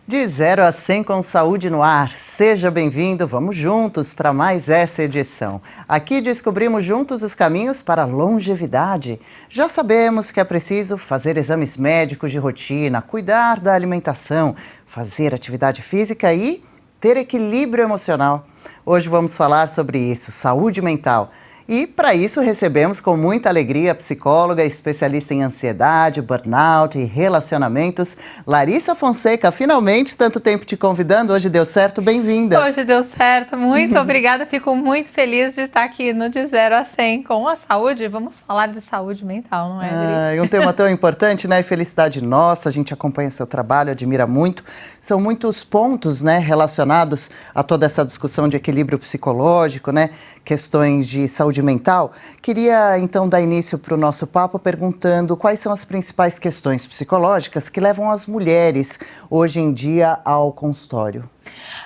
De 0 a 100 com saúde no ar. Seja bem-vindo, vamos juntos para mais essa edição. Aqui descobrimos juntos os caminhos para a longevidade. Já sabemos que é preciso fazer exames médicos de rotina, cuidar da alimentação, fazer atividade física e ter equilíbrio emocional. Hoje vamos falar sobre isso, saúde mental. E, para isso, recebemos com muita alegria a psicóloga, especialista em ansiedade, burnout e relacionamentos, Larissa Fonseca. Finalmente, tanto tempo te convidando, hoje deu certo, bem-vinda. Hoje deu certo, muito obrigada, fico muito feliz de estar aqui no De 0 a 100 com a saúde. Vamos falar de saúde mental, não é, Adri? Um tema tão importante, né? Felicidade nossa, a gente acompanha seu trabalho, admira muito. São muitos pontos, né, relacionados a toda essa discussão de equilíbrio psicológico, né? Questões de saúde mental. Queria, então, dar início para o nosso papo perguntando quais são as principais questões psicológicas que levam as mulheres, hoje em dia, ao consultório.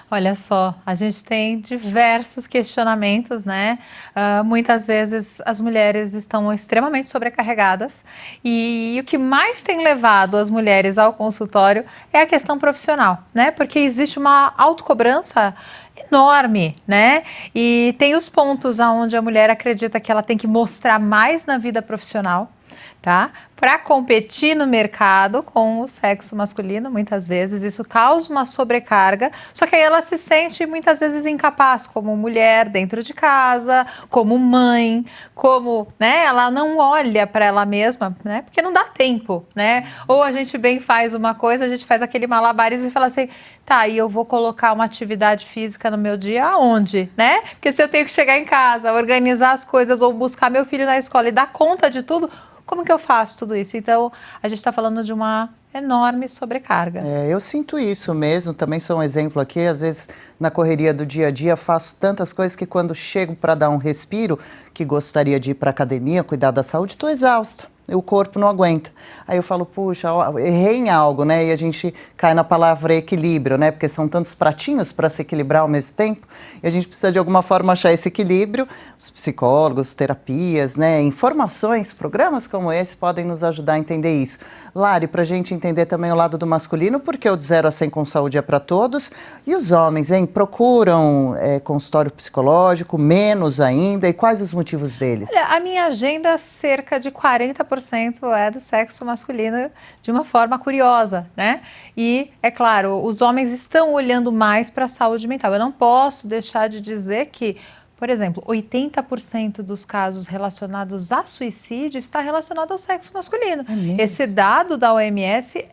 Olha só, a gente tem diversos questionamentos, né? Muitas vezes as mulheres estão extremamente sobrecarregadas e o que mais tem levado as mulheres ao consultório é a questão profissional, né? Porque existe uma autocobrança enorme, né? E tem os pontos onde a mulher acredita que ela tem que mostrar mais na vida profissional, tá? Para competir no mercado com o sexo masculino, muitas vezes isso causa uma sobrecarga, só que aí ela se sente muitas vezes incapaz como mulher dentro de casa, como mãe, como, né, ela não olha para ela mesma, né, porque não dá tempo, né, ou a gente bem faz uma coisa, a gente faz aquele malabarismo e fala assim, tá, e eu vou colocar uma atividade física no meu dia aonde, né, porque se eu tenho que chegar em casa, organizar as coisas ou buscar meu filho na escola e dar conta de tudo, como que eu faço tudo isso? Então, a gente está falando de uma enorme sobrecarga. Eu sinto isso mesmo, também sou um exemplo aqui, às vezes na correria do dia a dia faço tantas coisas que quando chego para dar um respiro, que gostaria de ir para a academia, cuidar da saúde, estou exausta. O corpo não aguenta. Aí eu falo, puxa, errei em algo, né? E a gente cai na palavra equilíbrio, né? Porque são tantos pratinhos para se equilibrar ao mesmo tempo. E a gente precisa de alguma forma achar esse equilíbrio. Os psicólogos, terapias, né? Informações, programas como esse podem nos ajudar a entender isso. Lari, para a gente entender também o lado do masculino, porque o de 0 a 100 com saúde é para todos. E os homens, hein? Procuram consultório psicológico, menos ainda. E quais os motivos deles? Olha, a minha agenda, cerca de 40% é do sexo masculino de uma forma curiosa, né? E, é claro, os homens estão olhando mais para a saúde mental. Eu não posso deixar de dizer que, por exemplo, 80% dos casos relacionados a suicídio está relacionado ao sexo masculino. Esse dado da OMS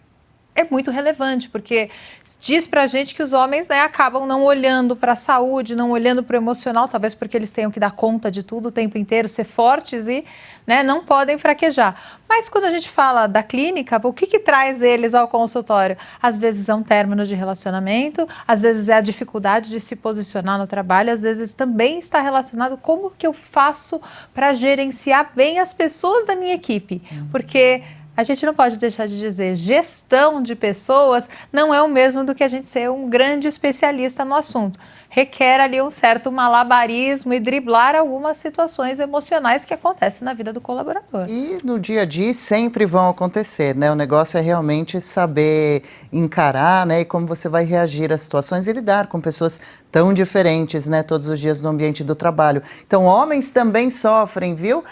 é muito relevante, porque diz pra gente que os homens, né, acabam não olhando para a saúde, não olhando para o emocional, talvez porque eles tenham que dar conta de tudo o tempo inteiro, ser fortes e, né, não podem fraquejar. Mas quando a gente fala da clínica, o que traz eles ao consultório? Às vezes é um término de relacionamento, às vezes é a dificuldade de se posicionar no trabalho, às vezes também está relacionado como que eu faço para gerenciar bem as pessoas da minha equipe, porque a gente não pode deixar de dizer, gestão de pessoas não é o mesmo do que a gente ser um grande especialista no assunto. Requer ali um certo malabarismo e driblar algumas situações emocionais que acontecem na vida do colaborador. E no dia a dia sempre vão acontecer, né? O negócio é realmente saber encarar, né? E como você vai reagir às situações e lidar com pessoas tão diferentes, né? Todos os dias no ambiente do trabalho. Então, homens também sofrem, viu?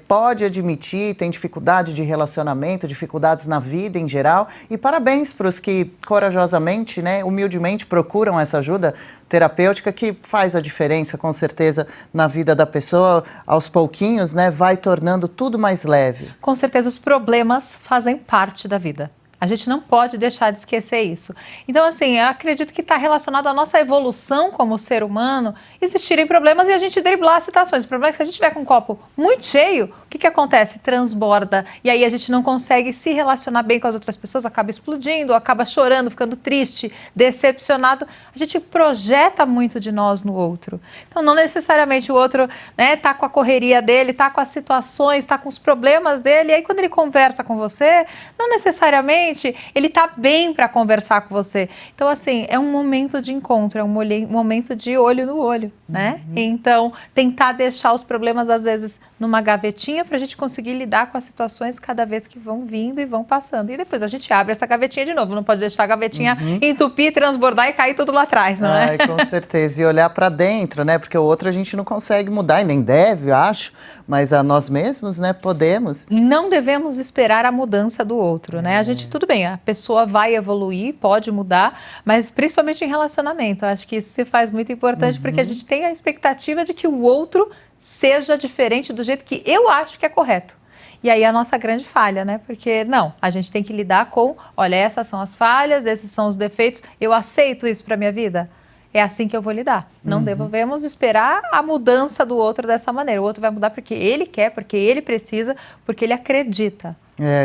Pode admitir, tem dificuldade de relacionamento, dificuldades na vida em geral. E parabéns para os que corajosamente, né? Humildemente procuram essa ajuda terapêutica que faz a diferença, com certeza, na vida da pessoa. Aos pouquinhos, né? Vai tornando tudo mais leve. Com certeza, os problemas fazem parte da vida. A gente não pode deixar de esquecer isso. Então, assim, eu acredito que está relacionado à nossa evolução como ser humano, existirem problemas e a gente driblar situações. O problema é que se a gente tiver com um copo muito cheio, o que acontece? Transborda. E aí a gente não consegue se relacionar bem com as outras pessoas, acaba explodindo, acaba chorando, ficando triste, decepcionado. A gente projeta muito de nós no outro. Então, não necessariamente o outro, né, tá com a correria dele, tá com as situações, tá com os problemas dele. E aí, quando ele conversa com você, não necessariamente repente, ele tá bem para conversar com você. Então, assim, é um momento de encontro, é um momento de olho no olho, né? Então, tentar deixar os problemas, às vezes, numa gavetinha para a gente conseguir lidar com as situações cada vez que vão vindo e vão passando. E depois a gente abre essa gavetinha de novo, não pode deixar a gavetinha entupir, transbordar e cair tudo lá atrás, não é? Com certeza. E olhar para dentro, né? Porque o outro a gente não consegue mudar e nem deve, eu acho, mas a nós mesmos, né, podemos. Não devemos esperar a mudança do outro, né? A gente, tudo bem, a pessoa vai evoluir, pode mudar, mas principalmente em relacionamento. Eu acho que isso se faz muito importante porque a gente tem a expectativa de que o outro seja diferente do jeito que eu acho que é correto. E aí a nossa grande falha, né? Porque não, a gente tem que lidar com, olha, essas são as falhas, esses são os defeitos, eu aceito isso para minha vida. É assim que eu vou lidar. Não devemos esperar a mudança do outro dessa maneira. O outro vai mudar porque ele quer, porque ele precisa, porque ele acredita.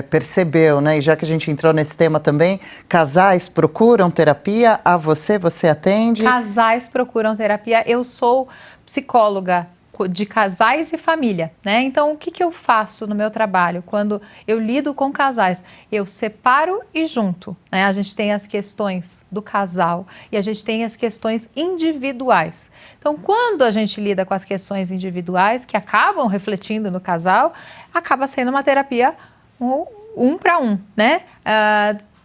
Percebeu, né? E já que a gente entrou nesse tema também, casais procuram terapia, você atende? Casais procuram terapia. Eu sou psicóloga de casais e família, né? Então, o que eu faço no meu trabalho? Quando eu lido com casais, eu separo e junto, né? A gente tem as questões do casal e a gente tem as questões individuais. Então, quando a gente lida com as questões individuais, que acabam refletindo no casal, acaba sendo uma terapia um para um, né?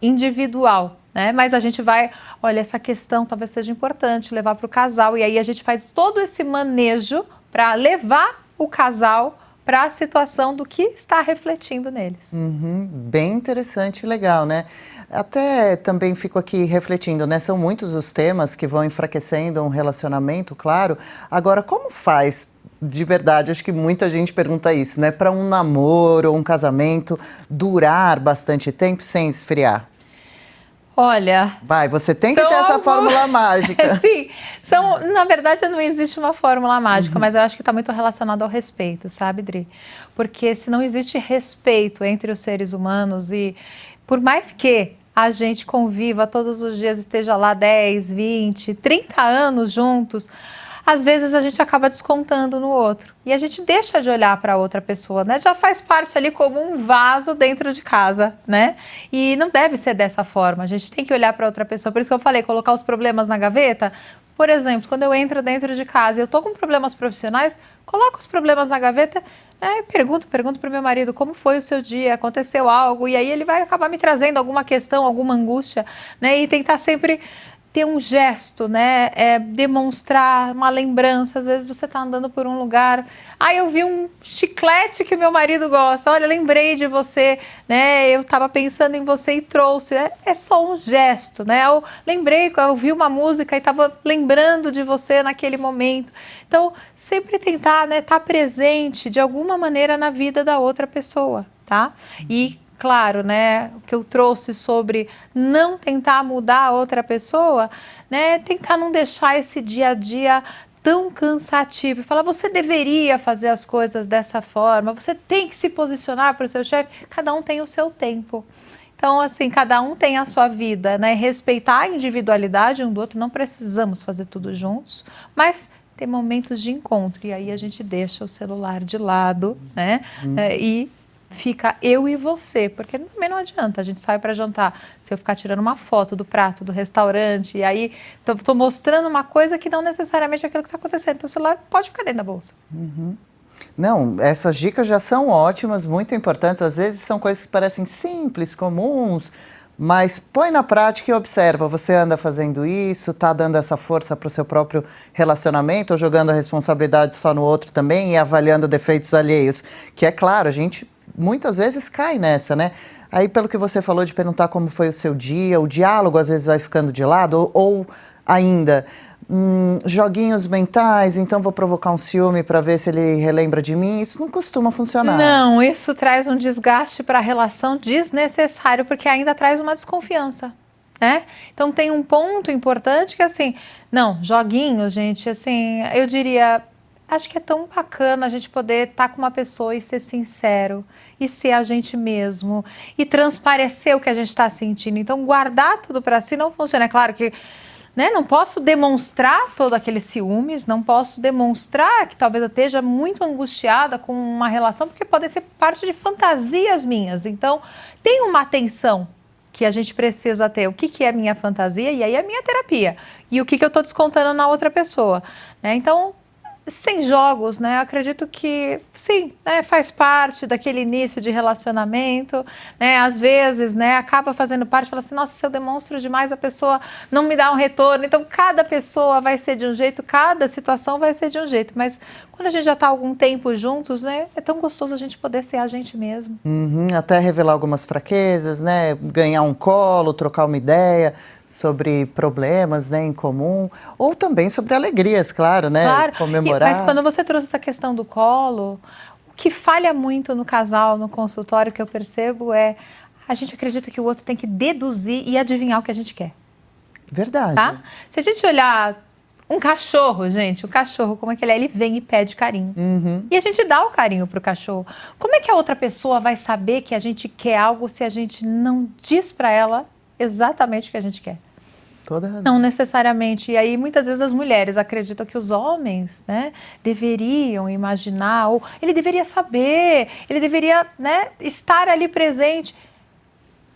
Individual. Né? Mas a gente vai, olha, essa questão talvez seja importante levar para o casal e aí a gente faz todo esse manejo para levar o casal para a situação do que está refletindo neles. Bem interessante e legal, né? Até também fico aqui refletindo, né? São muitos os temas que vão enfraquecendo um relacionamento, claro. Agora, como faz? De verdade, acho que muita gente pergunta isso, né? Para um namoro ou um casamento durar bastante tempo sem esfriar. Olha... Você tem que ter essa fórmula mágica. Sim, na verdade não existe uma fórmula mágica, mas eu acho que está muito relacionado ao respeito, sabe, Dri? Porque se não existe respeito entre os seres humanos e por mais que a gente conviva todos os dias, esteja lá 10, 20, 30 anos juntos, às vezes a gente acaba descontando no outro e a gente deixa de olhar para a outra pessoa, né? Já faz parte ali como um vaso dentro de casa, né? E não deve ser dessa forma, a gente tem que olhar para outra pessoa. Por isso que eu falei, colocar os problemas na gaveta. Por exemplo, quando eu entro dentro de casa e eu tô com problemas profissionais, coloco os problemas na gaveta, pergunto para o meu marido como foi o seu dia, aconteceu algo, e aí ele vai acabar me trazendo alguma questão, alguma angústia, né? E tentar sempre ter um gesto, né? Demonstrar uma lembrança. Às vezes você está andando por um lugar, eu vi um chiclete que o meu marido gosta, olha, lembrei de você, né? Eu estava pensando em você e trouxe. É só um gesto, né? Eu lembrei, eu ouvi uma música e estava lembrando de você naquele momento. Então, sempre tentar, né, estar presente de alguma maneira na vida da outra pessoa, tá? E claro, né, o que eu trouxe sobre não tentar mudar a outra pessoa, né, tentar não deixar esse dia a dia tão cansativo. Falar, você deveria fazer as coisas dessa forma, você tem que se posicionar para o seu chefe. Cada um tem o seu tempo. Então, assim, cada um tem a sua vida, né, respeitar a individualidade um do outro, não precisamos fazer tudo juntos, mas ter momentos de encontro. E aí a gente deixa o celular de lado, né, e fica eu e você, porque também não adianta, a gente sai para jantar, se eu ficar tirando uma foto do prato do restaurante e aí estou mostrando uma coisa que não necessariamente é aquilo que está acontecendo, então o celular pode ficar dentro da bolsa. Não, essas dicas já são ótimas, muito importantes, às vezes são coisas que parecem simples, comuns, mas põe na prática e observa, você anda fazendo isso, está dando essa força para o seu próprio relacionamento ou jogando a responsabilidade só no outro também e avaliando defeitos alheios, que é claro, a gente muitas vezes cai nessa, né? Aí, pelo que você falou de perguntar como foi o seu dia, o diálogo às vezes vai ficando de lado, ou ainda, joguinhos mentais, então vou provocar um ciúme para ver se ele relembra de mim, isso não costuma funcionar. Não, isso traz um desgaste para a relação desnecessário, porque ainda traz uma desconfiança, né? Então, tem um ponto importante que, assim, não, joguinhos, gente, assim, eu diria... Acho que é tão bacana a gente poder estar com uma pessoa e ser sincero, e ser a gente mesmo, e transparecer o que a gente está sentindo. Então, guardar tudo para si não funciona. É claro que, né, não posso demonstrar todo aquele ciúmes, não posso demonstrar que talvez eu esteja muito angustiada com uma relação, porque pode ser parte de fantasias minhas. Então, tem uma atenção, que a gente precisa ter, o que é minha fantasia e aí é minha terapia. E o que eu estou descontando na outra pessoa, né? Então, sem jogos, né? Eu acredito que, sim, né, faz parte daquele início de relacionamento, né? Às vezes, né, acaba fazendo parte, fala assim, nossa, se eu demonstro demais, a pessoa não me dá um retorno. Então, cada pessoa vai ser de um jeito, cada situação vai ser de um jeito. Mas quando a gente já está algum tempo juntos, né, é tão gostoso a gente poder ser a gente mesmo. Até revelar algumas fraquezas, né? Ganhar um colo, trocar uma ideia sobre problemas, né, em comum, ou também sobre alegrias, claro, né? Claro. Comemorar. Mas quando você trouxe essa questão do colo, o que falha muito no casal, no consultório, que eu percebo é a gente acredita que o outro tem que deduzir e adivinhar o que a gente quer. Verdade. Tá? Se a gente olhar um cachorro, gente, o cachorro, como é que ele é? Ele vem e pede carinho. E a gente dá o carinho pro cachorro. Como é que a outra pessoa vai saber que a gente quer algo se a gente não diz para ela exatamente o que a gente quer? Toda razão. Não necessariamente. E aí, muitas vezes, as mulheres acreditam que os homens, né, deveriam imaginar, ou ele deveria saber, ele deveria, né, estar ali presente.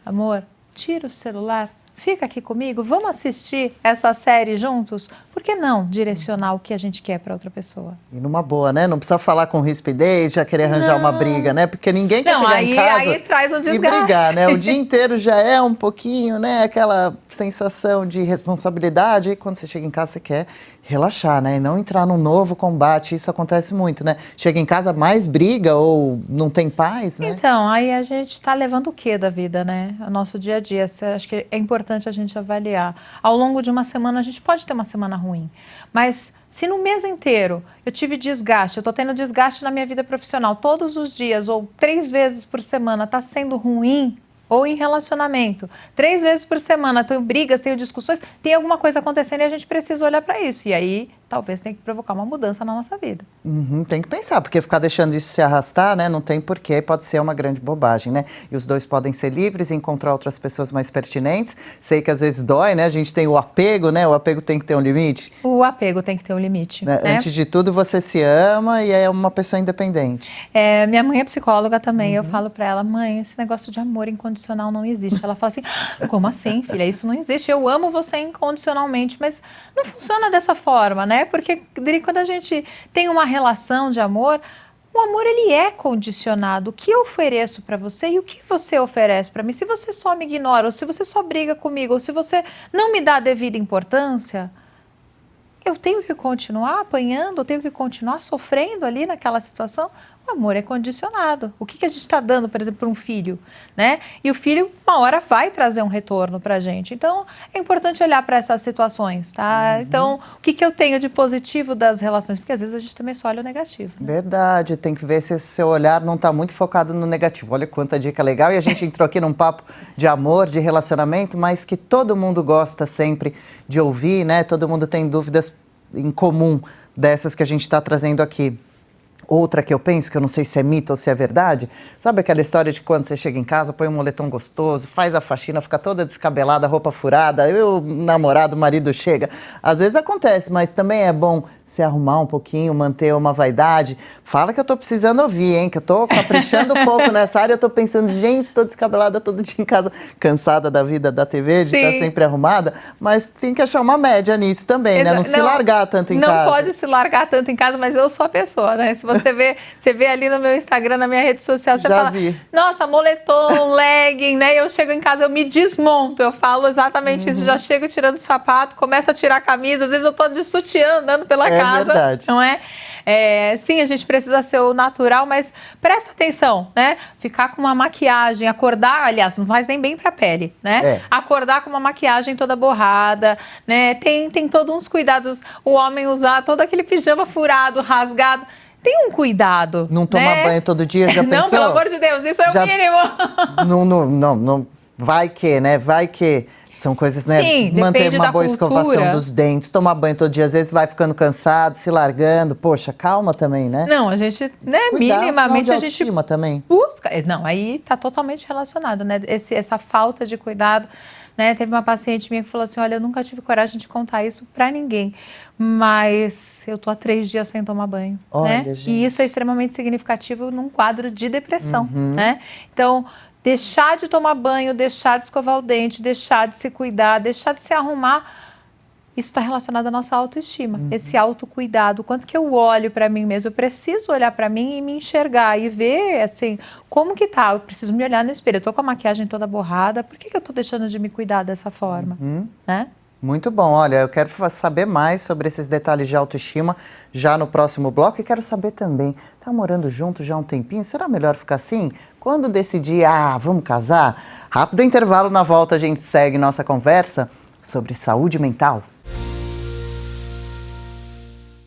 Amor, tira o celular, fica aqui comigo, vamos assistir essa série juntos? Por que não direcionar o que a gente quer para outra pessoa? E numa boa, né? Não precisa falar com rispidez, já querer arranjar uma briga, né? Porque ninguém quer chegar em casa aí traz um e desgaste. brigar, né? O dia inteiro já é um pouquinho, né? Aquela sensação de responsabilidade. E quando você chega em casa, você quer relaxar, né? E não entrar num novo combate. Isso acontece muito, né? Chega em casa, mais briga ou não tem paz, né? Então, aí a gente está levando o que da vida, né? O nosso dia a dia. Acho que é importante a gente avaliar. Ao longo de uma semana, a gente pode ter uma semana ruim, mas se no mês inteiro eu tive desgaste, eu estou tendo desgaste na minha vida profissional todos os dias ou 3 vezes por semana, está sendo ruim, ou em relacionamento, 3 vezes por semana, tenho brigas, tenho discussões, tem alguma coisa acontecendo e a gente precisa olhar para isso. E aí, talvez tenha que provocar uma mudança na nossa vida. Tem que pensar, porque ficar deixando isso se arrastar, né? Não tem porquê, pode ser uma grande bobagem, né? E os dois podem ser livres e encontrar outras pessoas mais pertinentes. Sei que às vezes dói, né? A gente tem o apego, né? O apego tem que ter um limite. O apego tem que ter um limite. Né? Né? Antes de tudo, você se ama e é uma pessoa independente. Minha mãe é psicóloga também, eu falo para ela, mãe, esse negócio de amor incondicional não existe. Ela fala assim, como assim, filha? Isso não existe. Eu amo você incondicionalmente, mas não funciona dessa forma, né? Porque quando a gente tem uma relação de amor, o amor ele é condicionado. O que eu ofereço para você e o que você oferece para mim. Se você só me ignora, ou se você só briga comigo, ou se você não me dá a devida importância, eu tenho que continuar apanhando, eu tenho que continuar sofrendo ali naquela situação. O amor é condicionado. O que a gente está dando, por exemplo, para um filho, né? E o filho, uma hora, vai trazer um retorno para a gente. Então, é importante olhar para essas situações, tá? Então, o que eu tenho de positivo das relações? Porque às vezes a gente também só olha o negativo. Né? Verdade, tem que ver se esse seu olhar não está muito focado no negativo. Olha quanta dica legal. E a gente entrou aqui num papo de amor, de relacionamento, mas que todo mundo gosta sempre de ouvir, né? Todo mundo tem dúvidas em comum dessas que a gente está trazendo aqui. Outra que eu penso, que eu não sei se é mito ou se é verdade, sabe aquela história de quando você chega em casa, põe um moletom gostoso, faz a faxina, fica toda descabelada, roupa furada, o namorado, o marido chega. Às vezes acontece, mas também é bom se arrumar um pouquinho, manter uma vaidade. Fala que eu tô precisando ouvir, hein, que eu tô caprichando um pouco nessa área, eu tô pensando, gente, tô descabelada todo dia em casa, cansada da vida da TV, de estar sempre arrumada, mas tem que achar uma média nisso também, né? Não se largar tanto em casa. Não pode se largar tanto em casa, mas eu sou a pessoa, né? Se você vê ali no meu Instagram, na minha rede social, você fala, nossa, moletom, legging, né? Eu chego em casa, eu me desmonto, eu falo exatamente isso, já chego tirando o sapato, começo a tirar a camisa, às vezes eu tô de sutiã andando pela casa, verdade. Não é? Sim, a gente precisa ser o natural, mas presta atenção, né? Ficar com uma maquiagem, acordar, aliás, não faz nem bem pra pele, né? Acordar com uma maquiagem toda borrada, né? Tem todos uns cuidados, o homem usar todo aquele pijama furado, rasgado. Tem um cuidado. Não tomar banho todo dia, já pensou? Não, pelo amor de Deus, isso é o mínimo. Não, vai que, né? Vai que. São coisas, né? Sim, manter uma boa cultura. Escovação dos dentes, tomar banho todo dia, às vezes vai ficando cansado, se largando. Poxa, calma também, né? Não, a gente, né, minimamente a gente também. busca. Não, aí tá totalmente relacionado, né? Essa falta de cuidado, né? Teve uma paciente minha que falou assim, olha, eu nunca tive coragem de contar isso pra ninguém, mas eu tô há 3 dias sem tomar banho, olha, né? gente. E isso é extremamente significativo num quadro de depressão, né? Então, deixar de tomar banho, deixar de escovar o dente, deixar de se cuidar, deixar de se arrumar, isso está relacionado à nossa autoestima, esse autocuidado, o quanto que eu olho para mim mesmo, eu preciso olhar para mim e me enxergar e ver, assim, como que tá, eu preciso me olhar no espelho, eu tô com a maquiagem toda borrada, por que eu tô deixando de me cuidar dessa forma, né? Muito bom, olha, eu quero saber mais sobre esses detalhes de autoestima já no próximo bloco e quero saber também, tá morando junto já há um tempinho, será melhor ficar assim? Quando decidir, vamos casar? Rápido intervalo, na volta a gente segue nossa conversa sobre saúde mental.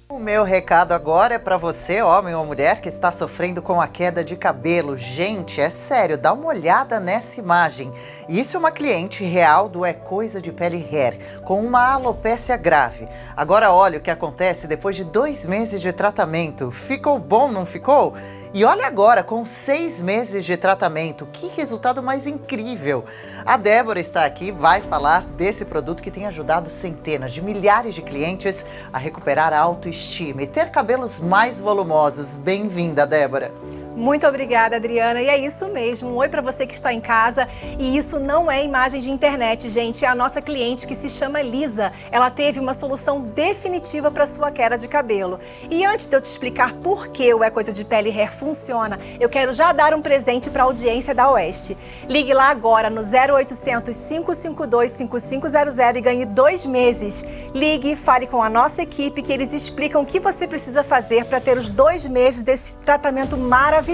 O meu recado agora é para você, homem ou mulher, que está sofrendo com a queda de cabelo. Gente, é sério, dá uma olhada nessa imagem. Isso é uma cliente real do É Coisa de Pele Hair, com uma alopécia grave. Agora olha o que acontece depois de 2 meses de tratamento. Ficou bom, não ficou? E olha agora, com 6 meses de tratamento, que resultado mais incrível! A Débora está aqui, vai falar desse produto que tem ajudado centenas de milhares de clientes a recuperar a autoestima e ter cabelos mais volumosos. Bem-vinda, Débora! Muito obrigada, Adriana. E é isso mesmo. Um oi para você que está em casa. E isso não é imagem de internet, gente. É a nossa cliente que se chama Lisa. Ela teve uma solução definitiva para sua queda de cabelo. E antes de eu te explicar por que o É Coisa de Pele Hair funciona, eu quero já dar um presente para a audiência da Oeste. Ligue lá agora no 0800 552 5500 e ganhe 2 meses. Ligue e fale com a nossa equipe que eles explicam o que você precisa fazer para ter os 2 meses desse tratamento maravilhoso.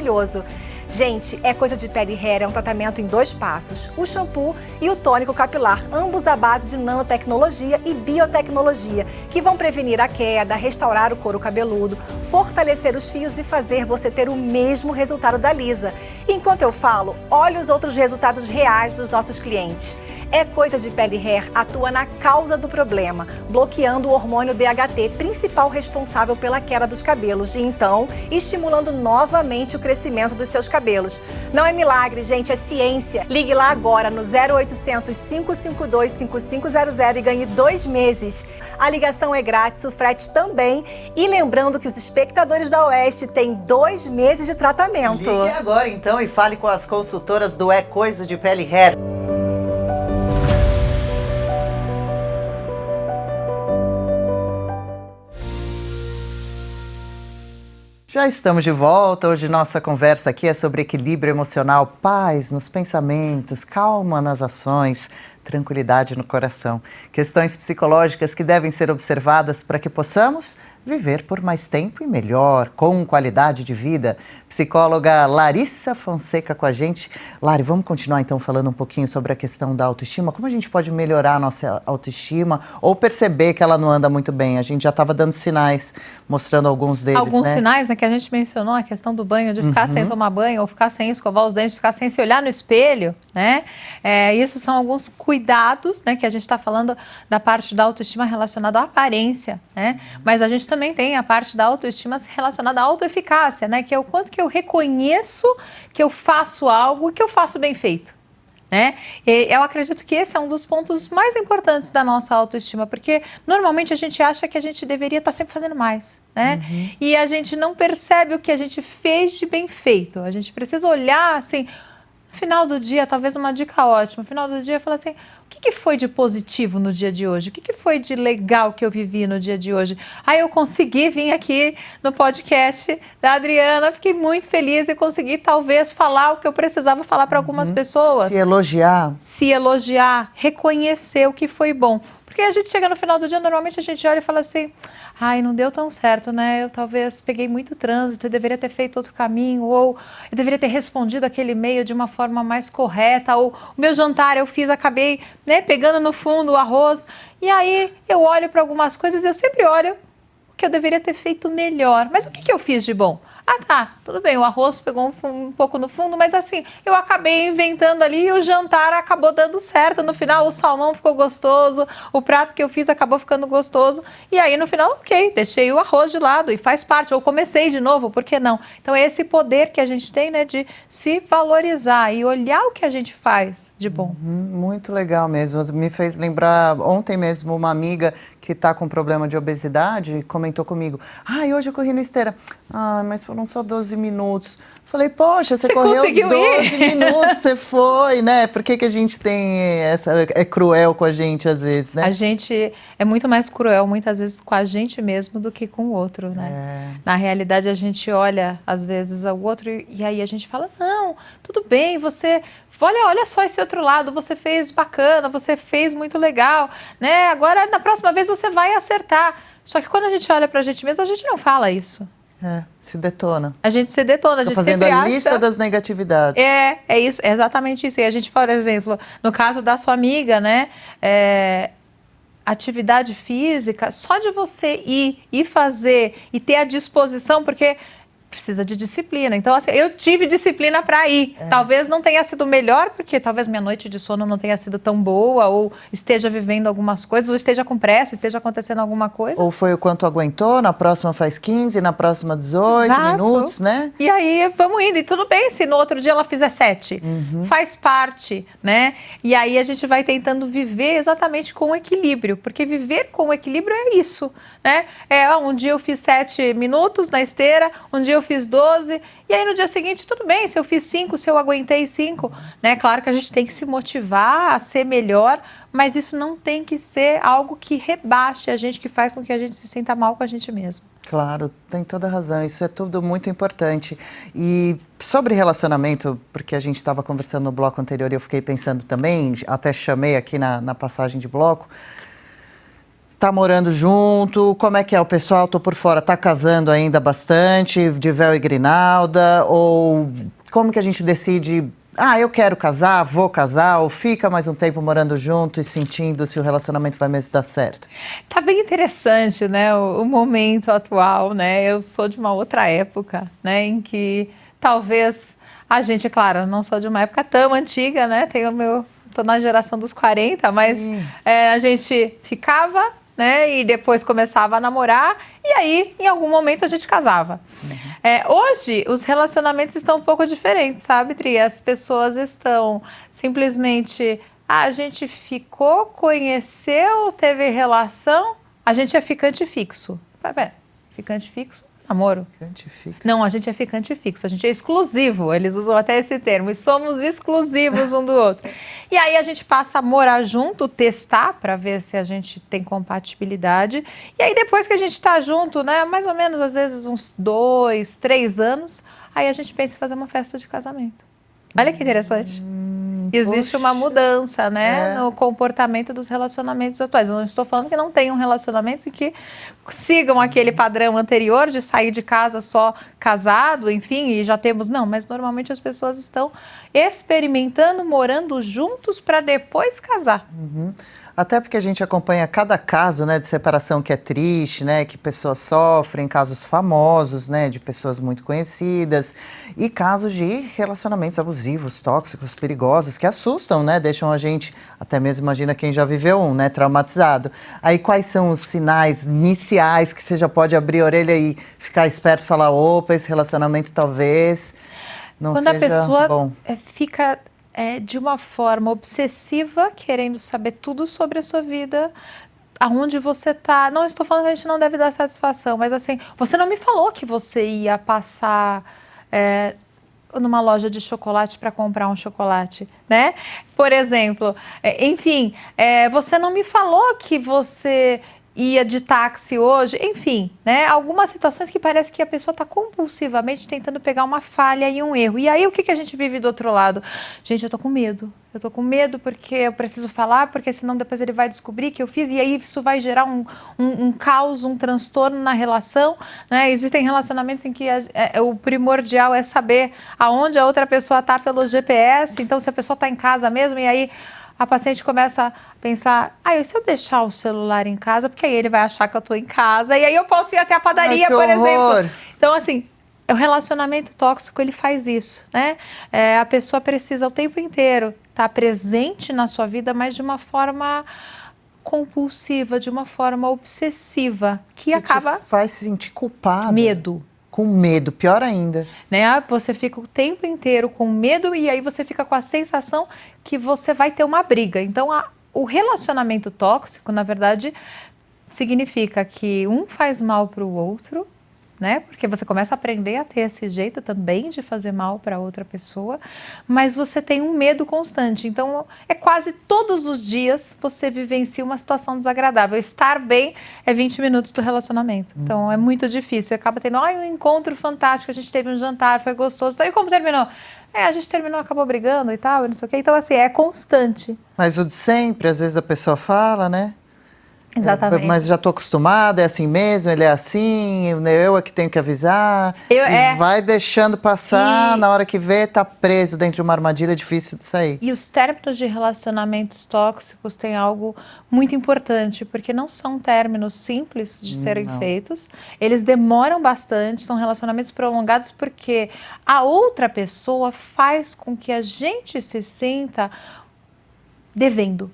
Gente, É Coisa de Pele Hair é um tratamento em 2 passos, o shampoo e o tônico capilar, ambos à base de nanotecnologia e biotecnologia, que vão prevenir a queda, restaurar o couro cabeludo, fortalecer os fios e fazer você ter o mesmo resultado da Lisa. Enquanto eu falo, olhe os outros resultados reais dos nossos clientes. É Coisa de Pele Hair atua na causa do problema, bloqueando o hormônio DHT, principal responsável pela queda dos cabelos, e então estimulando novamente o crescimento dos seus cabelos. Não é milagre, gente, é ciência. Ligue lá agora no 0800 552 5500 e ganhe 2 meses. A ligação é grátis, o frete também. E lembrando que os espectadores da Oeste têm 2 meses de tratamento. Ligue agora então e fale com as consultoras do É Coisa de Pele Hair. Já estamos de volta. Hoje nossa conversa aqui é sobre equilíbrio emocional, paz nos pensamentos, calma nas ações, tranquilidade no coração. Questões psicológicas que devem ser observadas para que possamos viver por mais tempo e melhor, com qualidade de vida. Psicóloga Larissa Fonseca com a gente. Lari, vamos continuar então falando um pouquinho sobre a questão da autoestima. Como a gente pode melhorar a nossa autoestima ou perceber que ela não anda muito bem? A gente já estava dando sinais, mostrando alguns deles, Alguns né? sinais, né, que a gente mencionou, a questão do banho, de ficar sem tomar banho, ou ficar sem escovar os dentes, ficar sem se olhar no espelho, né? Isso são alguns cuidados, né, que a gente está falando da parte da autoestima relacionada à aparência, né? Mas a gente também tem a parte da autoestima relacionada à autoeficácia, né? Que é o quanto que eu reconheço que eu faço algo e que eu faço bem feito, né? E eu acredito que esse é um dos pontos mais importantes da nossa autoestima, porque normalmente a gente acha que a gente deveria estar sempre fazendo mais, né? E a gente não percebe o que a gente fez de bem feito. A gente precisa olhar assim, no final do dia, talvez uma dica ótima, no final do dia falar assim, o que foi de positivo no dia de hoje? O que foi de legal que eu vivi no dia de hoje? Eu consegui vir aqui no podcast da Adriana, fiquei muito feliz e consegui talvez falar o que eu precisava falar para algumas pessoas. Se elogiar. Se elogiar, reconhecer o que foi bom. Porque a gente chega no final do dia, normalmente a gente olha e fala assim, não deu tão certo, né? Eu talvez peguei muito trânsito, eu deveria ter feito outro caminho, ou eu deveria ter respondido aquele e-mail de uma forma mais correta, ou o meu jantar eu fiz, acabei, né, pegando no fundo o arroz. E aí eu olho para algumas coisas e eu sempre olho o que eu deveria ter feito melhor. Mas o que eu fiz de bom? Tá, tudo bem, o arroz pegou um pouco no fundo, mas assim, eu acabei inventando ali e o jantar acabou dando certo. No final, o salmão ficou gostoso, o prato que eu fiz acabou ficando gostoso. E aí, no final, ok, deixei o arroz de lado e faz parte, ou comecei de novo, por que não? Então, é esse poder que a gente tem, né, de se valorizar e olhar o que a gente faz de bom. Muito legal mesmo. Me fez lembrar, ontem mesmo, uma amiga que está com problema de obesidade comentou comigo, hoje eu corri na esteira. Mas foram só 12 minutos. Falei, poxa, você correu conseguiu 12 minutos, você foi, né? Por que a gente tem é cruel com a gente às vezes, né? A gente é muito mais cruel muitas vezes com a gente mesmo do que com o outro, né? Na realidade, a gente olha às vezes ao outro e aí a gente fala, não, tudo bem, você... Olha só esse outro lado, você fez bacana, você fez muito legal, né? Agora, na próxima vez, você vai acertar. Só que quando a gente olha pra gente mesmo, a gente não fala isso. Se detona. A gente se detona, a gente fazendo sempre a lista das negatividades. É isso, é exatamente isso. E a gente, por exemplo, no caso da sua amiga, né? Atividade física, só de você ir e fazer e ter a disposição, porque precisa de disciplina. Então, assim, eu tive disciplina para ir. Talvez não tenha sido melhor, porque talvez minha noite de sono não tenha sido tão boa, ou esteja vivendo algumas coisas, ou esteja com pressa, esteja acontecendo alguma coisa. Ou foi o quanto aguentou, na próxima faz 15, na próxima 18 minutos, né? E aí, vamos indo. E tudo bem se no outro dia ela fizer 7. Faz parte, né? E aí a gente vai tentando viver exatamente com equilíbrio, porque viver com equilíbrio é isso, né? Um dia eu fiz 7 minutos na esteira, um dia eu fiz 12, e aí no dia seguinte, tudo bem, se eu fiz 5, se eu aguentei 5, né? Claro que a gente tem que se motivar a ser melhor, mas isso não tem que ser algo que rebaixe a gente, que faz com que a gente se sinta mal com a gente mesmo. Claro, tem toda a razão, isso é tudo muito importante. E sobre relacionamento, porque a gente estava conversando no bloco anterior e eu fiquei pensando também, até chamei aqui na passagem de bloco, tá morando junto, como é que é o pessoal? Tô por fora, tá casando ainda bastante, de véu e grinalda? Ou como que a gente decide, eu quero casar, vou casar, ou fica mais um tempo morando junto e sentindo se o relacionamento vai mesmo dar certo? Tá bem interessante, né, o momento atual, né? Eu sou de uma outra época, né, em que talvez a gente, claro, não sou de uma época tão antiga, né? Tô na geração dos 40, Sim. mas a gente ficava, né? E depois começava a namorar e aí, em algum momento, a gente casava. Hoje, os relacionamentos estão um pouco diferentes, sabe, Tri? As pessoas estão simplesmente... a gente ficou, conheceu, teve relação, a gente é ficante fixo. Pera, ficante fixo? Namoro? Ficante fixo. Não, a gente é ficante fixo, a gente é exclusivo, eles usam até esse termo, e somos exclusivos um do outro. E aí a gente passa a morar junto, testar para ver se a gente tem compatibilidade, e aí depois que a gente está junto, né, mais ou menos às vezes uns 2, 3 anos, aí a gente pensa em fazer uma festa de casamento. Olha que interessante. Existe uma mudança, né, no comportamento dos relacionamentos atuais. Eu não estou falando que não tenham relacionamentos e que sigam aquele padrão anterior de sair de casa só casado, enfim, e já temos... Não, mas normalmente as pessoas estão experimentando, morando juntos para depois casar. Até porque a gente acompanha cada caso, né, de separação que é triste, né, que pessoas sofrem, casos famosos, né, de pessoas muito conhecidas e casos de relacionamentos abusivos, tóxicos, perigosos, que assustam, né, deixam a gente, até mesmo imagina quem já viveu um, né, traumatizado. Aí quais são os sinais iniciais que você já pode abrir a orelha e ficar esperto e falar, opa, esse relacionamento talvez não seja bom. Quando a pessoa fica... de uma forma obsessiva, querendo saber tudo sobre a sua vida, aonde você está. Não estou falando que a gente não deve dar satisfação, mas assim, você não me falou que você ia passar numa loja de chocolate para comprar um chocolate, né? Por exemplo, enfim, você não me falou que você ia de táxi hoje, enfim, né? Algumas situações que parece que a pessoa está compulsivamente tentando pegar uma falha e um erro. E aí o que a gente vive do outro lado? Gente, eu tô com medo. Eu tô com medo porque eu preciso falar, porque senão depois ele vai descobrir que eu fiz e aí isso vai gerar um caos, um transtorno na relação, né? Existem relacionamentos em que o primordial é saber aonde a outra pessoa está pelo GPS, então se a pessoa está em casa mesmo e aí a paciente começa a pensar, e se eu deixar o celular em casa, porque aí ele vai achar que eu estou em casa, e aí eu posso ir até a padaria, por exemplo. Então, assim, o relacionamento tóxico, ele faz isso, né? A pessoa precisa o tempo inteiro estar presente na sua vida, mas de uma forma compulsiva, de uma forma obsessiva, que acaba... te faz se sentir culpada. Medo. Com medo, pior ainda. Né? Você fica o tempo inteiro com medo e aí você fica com a sensação que você vai ter uma briga. Então, o relacionamento tóxico, na verdade, significa que um faz mal para o outro, né? Porque você começa a aprender a ter esse jeito também de fazer mal para outra pessoa, mas você tem um medo constante. Então, é quase todos os dias você vivencia uma situação desagradável. Estar bem é 20 minutos do relacionamento. Então, é muito difícil. Acaba tendo, um encontro fantástico, a gente teve um jantar, foi gostoso. Então, e como terminou? A gente terminou, acabou brigando e tal, e não sei o quê. Então, assim, é constante. Mas o de sempre, às vezes a pessoa fala, né? Exatamente. Mas já estou acostumada, é assim mesmo, ele é assim, eu é que tenho que avisar. Vai deixando passar, na hora que vê, tá preso dentro de uma armadilha, difícil de sair. E os términos de relacionamentos tóxicos têm algo muito importante, porque não são términos simples de serem feitos, eles demoram bastante, são relacionamentos prolongados, porque a outra pessoa faz com que a gente se sinta devendo.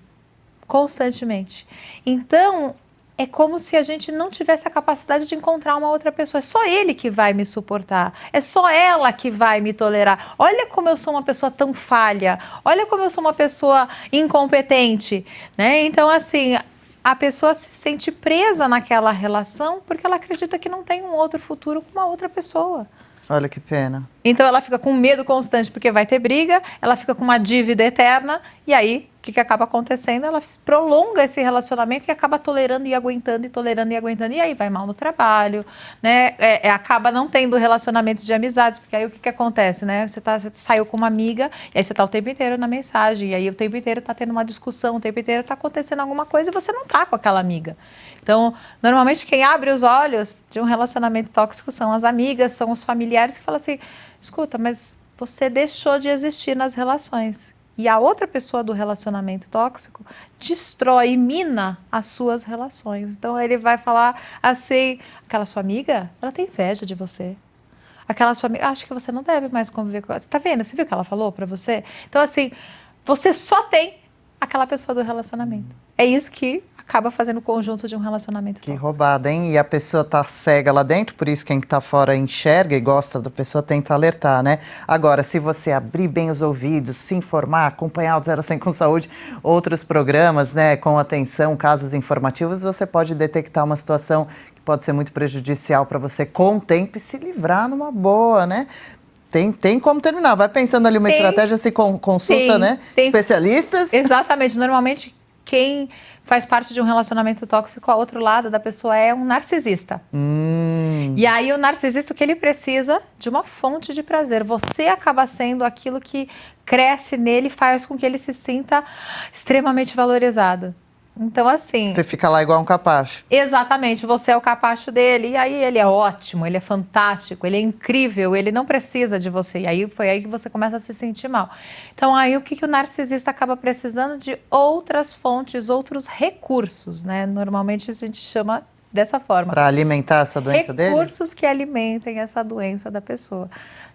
Constantemente. Então, é como se a gente não tivesse a capacidade de encontrar uma outra pessoa. É só ele que vai me suportar. É só ela que vai me tolerar. Olha como eu sou uma pessoa tão falha. Olha como eu sou uma pessoa incompetente, né? Então, assim, a pessoa se sente presa naquela relação porque ela acredita que não tem um outro futuro com uma outra pessoa. Olha que pena. Então ela fica com medo constante porque vai ter briga, ela fica com uma dívida eterna e aí o que acaba acontecendo? Ela prolonga esse relacionamento e acaba tolerando e aguentando e tolerando e aguentando e aí vai mal no trabalho, né? Acaba não tendo relacionamentos de amizades, porque aí o que acontece, né? Você saiu com uma amiga e aí você tá o tempo inteiro na mensagem e aí o tempo inteiro tá tendo uma discussão, o tempo inteiro tá acontecendo alguma coisa e você não tá com aquela amiga. Então, normalmente quem abre os olhos de um relacionamento tóxico são as amigas, são os familiares que falam assim, escuta, mas você deixou de existir nas relações. E a outra pessoa do relacionamento tóxico destrói e mina as suas relações. Então, ele vai falar assim, aquela sua amiga, ela tem inveja de você. Aquela sua amiga, acho que você não deve mais conviver com ela. Você tá vendo? Você viu o que ela falou pra você? Então, assim, você só tem aquela pessoa do relacionamento. É isso que acaba fazendo o conjunto de um relacionamento tóxico. Que roubada, hein? E a pessoa tá cega lá dentro, por isso quem tá fora enxerga e gosta da pessoa tenta alertar, né? Agora, se você abrir bem os ouvidos, se informar, acompanhar o 0 a 100 com Saúde, outros programas, né, com atenção, casos informativos, você pode detectar uma situação que pode ser muito prejudicial para você com o tempo e se livrar numa boa, né? Tem como terminar. Vai pensando ali uma estratégia, se consulta, né? Especialistas. Exatamente. Normalmente, quem faz parte de um relacionamento tóxico, ao outro lado da pessoa é um narcisista. E aí o narcisista, o que ele precisa? De uma fonte de prazer. Você acaba sendo aquilo que cresce nele e faz com que ele se sinta extremamente valorizado. Então, assim... Você fica lá igual um capacho. Exatamente, você é o capacho dele, e aí ele é ótimo, ele é fantástico, ele é incrível, ele não precisa de você. E aí foi aí que você começa a se sentir mal. Então, aí o que o narcisista acaba precisando? De outras fontes, outros recursos, né? Normalmente a gente chama dessa forma. Para alimentar essa doença dele? Recursos que alimentem essa doença da pessoa.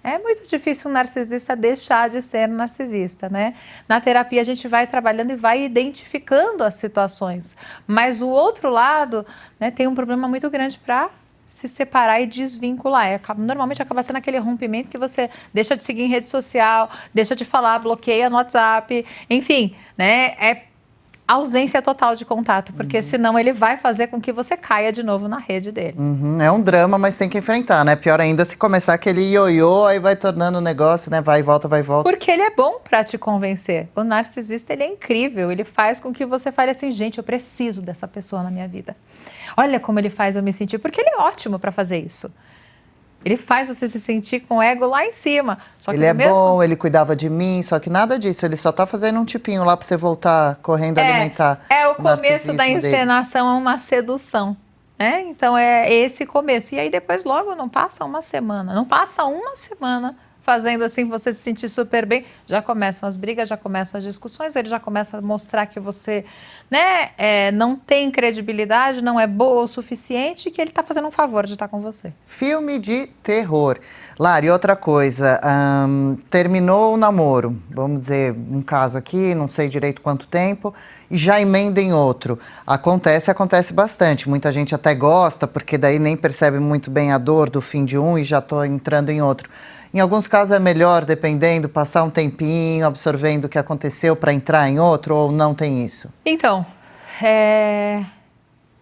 É muito difícil um narcisista deixar de ser narcisista, né? Na terapia a gente vai trabalhando e vai identificando as situações. Mas o outro lado, né, tem um problema muito grande para se separar e desvincular. Normalmente acaba sendo aquele rompimento que você deixa de seguir em rede social, deixa de falar, bloqueia no WhatsApp, enfim, né? É ausência total de contato, porque senão ele vai fazer com que você caia de novo na rede dele. É um drama, mas tem que enfrentar, né? Pior ainda se começar aquele ioiô, aí vai tornando o negócio, né? Vai e volta, vai e volta. Porque ele é bom pra te convencer. O narcisista, ele é incrível. Ele faz com que você fale assim, gente, eu preciso dessa pessoa na minha vida. Olha como ele faz eu me sentir, porque ele é ótimo pra fazer isso. Ele faz você se sentir com o ego lá em cima. Só que ele é bom, ele cuidava de mim, só que nada disso. Ele só tá fazendo um tipinho lá pra você voltar correndo alimentar. O começo da encenação é uma sedução, né? Então é esse começo. E aí depois logo não passa uma semana. Não passa uma semana fazendo assim você se sentir super bem. Já começam as brigas, já começam as discussões. Ele já começa a mostrar que você, né, não tem credibilidade, não é boa o suficiente e que ele está fazendo um favor de estar com você. Filme de terror. Lari, outra coisa, terminou o namoro, vamos dizer, um caso aqui, não sei direito quanto tempo, e já emenda em outro. Acontece bastante, muita gente até gosta, porque daí nem percebe muito bem a dor do fim de um e já estou entrando em outro. Em alguns casos é melhor, dependendo, passar um tempinho absorvendo o que aconteceu para entrar em outro, ou não tem isso? Então,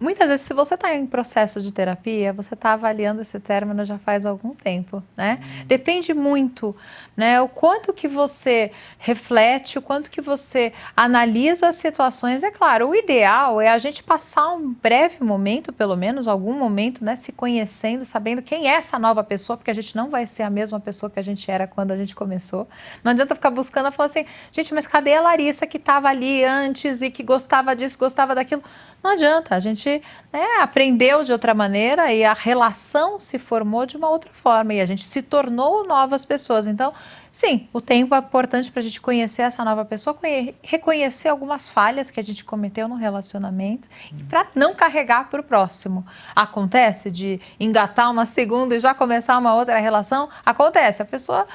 Muitas vezes, se você está em processo de terapia, você está avaliando esse término já faz algum tempo, né? Depende muito, né? O quanto que você reflete, o quanto que você analisa as situações. É claro, o ideal é a gente passar um breve momento, pelo menos algum momento, né? Se conhecendo, sabendo quem é essa nova pessoa, porque a gente não vai ser a mesma pessoa que a gente era quando a gente começou. Não adianta ficar buscando e falar assim, gente, mas cadê a Larissa que estava ali antes e que gostava disso, gostava daquilo? Não adianta, a gente aprendeu de outra maneira e a relação se formou de uma outra forma e a gente se tornou novas pessoas. Então, sim, o tempo é importante para a gente conhecer essa nova pessoa, reconhecer algumas falhas que a gente cometeu no relacionamento e para não carregar para o próximo. Acontece de engatar uma segunda e já começar uma outra relação? Acontece, a pessoa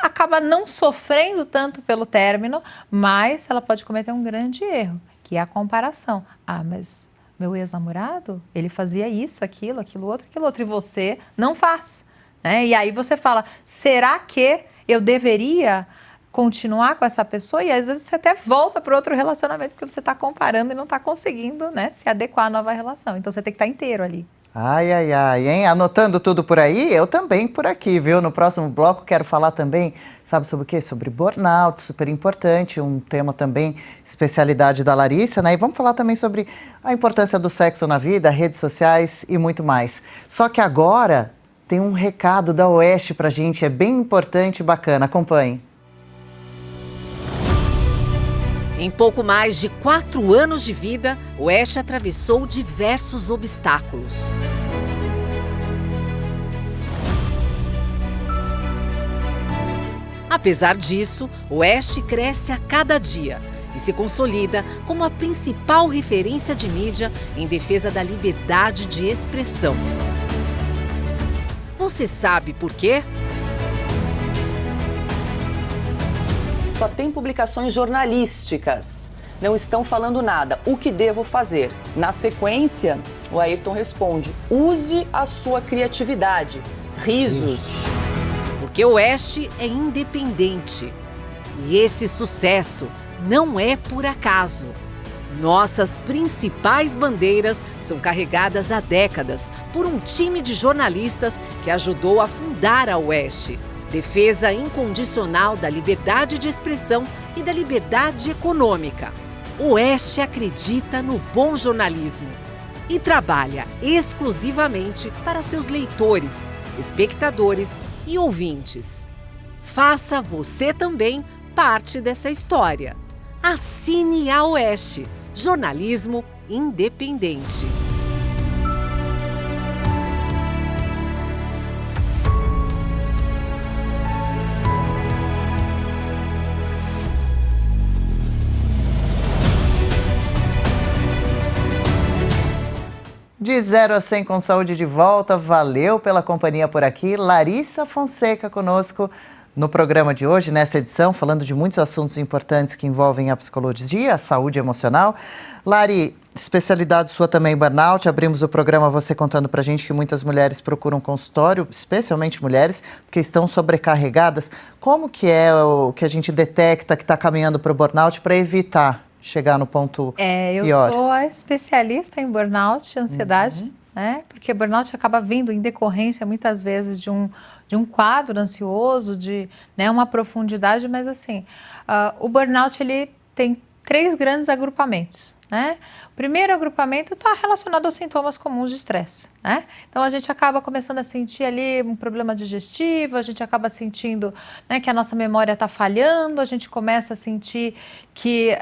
acaba não sofrendo tanto pelo término, mas ela pode cometer um grande erro, que é a comparação. Ah, mas meu ex-namorado, ele fazia isso, aquilo outro, e você não faz, né? E aí você fala, será que eu deveria continuar com essa pessoa? E às vezes você até volta para outro relacionamento, porque você está comparando e não está conseguindo, né, se adequar à nova relação. Então você tem que estar inteiro ali. Ai, ai, ai, hein? Anotando tudo por aí, eu também por aqui, viu? No próximo bloco quero falar também, sabe sobre o quê? Sobre burnout, super importante, um tema também, especialidade da Larissa, né? E vamos falar também sobre a importância do sexo na vida, redes sociais e muito mais. Só que agora tem um recado da Oeste pra gente, é bem importante e bacana, acompanhe. Em pouco mais de 4 anos de vida, Oeste atravessou diversos obstáculos. Apesar disso, Oeste cresce a cada dia e se consolida como a principal referência de mídia em defesa da liberdade de expressão. Você sabe por quê? Só tem publicações jornalísticas. Não estão falando nada. O que devo fazer? Na sequência, o Ayrton responde: use a sua criatividade. Risos. Porque o Oeste é independente. E esse sucesso não é por acaso. Nossas principais bandeiras são carregadas há décadas por um time de jornalistas que ajudou a fundar a Oeste. Defesa incondicional da liberdade de expressão e da liberdade econômica. O Oeste acredita no bom jornalismo e trabalha exclusivamente para seus leitores, espectadores e ouvintes. Faça você também parte dessa história. Assine a Oeste, jornalismo independente. De 0 a 100 com saúde de volta, valeu pela companhia por aqui. Larissa Fonseca conosco no programa de hoje, nessa edição, falando de muitos assuntos importantes que envolvem a psicologia, a saúde emocional. Lari, especialidade sua também, burnout. Abrimos o programa você contando pra gente que muitas mulheres procuram consultório, especialmente mulheres, porque estão sobrecarregadas. Como que é o que a gente detecta que está caminhando para o burnout para evitar chegar no ponto eu pior? sou a especialista em burnout e ansiedade, né? Porque burnout acaba vindo em decorrência, muitas vezes, de um quadro ansioso, de uma profundidade, mas assim, o burnout ele tem 3 grandes agrupamentos, né? O primeiro agrupamento está relacionado aos sintomas comuns de estresse, né? Então, a gente acaba começando a sentir ali um problema digestivo, a gente acaba sentindo, né, que a nossa memória está falhando, a gente começa a sentir que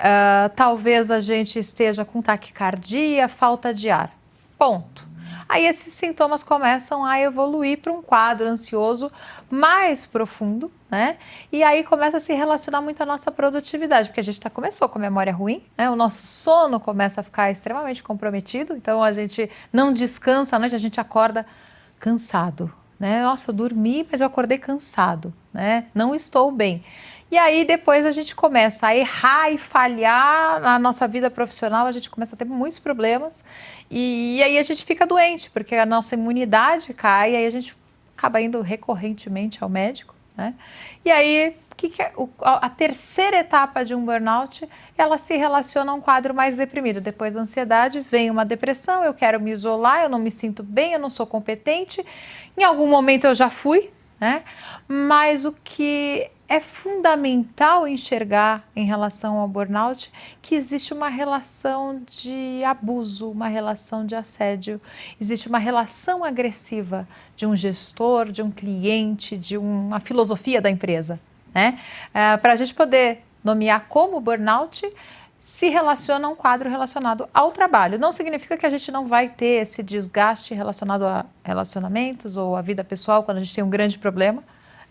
talvez a gente esteja com taquicardia, falta de ar. Ponto. Aí esses sintomas começam a evoluir para um quadro ansioso mais profundo, né? E aí começa a se relacionar muito a nossa produtividade, porque a gente começou com a memória ruim, né? O nosso sono começa a ficar extremamente comprometido, então a gente não descansa à noite, a gente acorda cansado, né? Nossa, eu dormi, mas eu acordei cansado, né? Não estou bem. E aí depois a gente começa a errar e falhar na nossa vida profissional, a gente começa a ter muitos problemas e aí a gente fica doente, porque a nossa imunidade cai e aí a gente acaba indo recorrentemente ao médico, né? E aí, a terceira etapa de um burnout, ela se relaciona a um quadro mais deprimido. Depois da ansiedade vem uma depressão, eu quero me isolar, eu não me sinto bem, eu não sou competente. Em algum momento eu já fui, né? Mas o que é fundamental enxergar em relação ao burnout que existe uma relação de abuso, uma relação de assédio, existe uma relação agressiva de um gestor, de um cliente, de uma filosofia da empresa, né? Para a gente poder nomear como burnout, se relaciona a um quadro relacionado ao trabalho. Não significa que a gente não vai ter esse desgaste relacionado a relacionamentos ou à vida pessoal quando a gente tem um grande problema.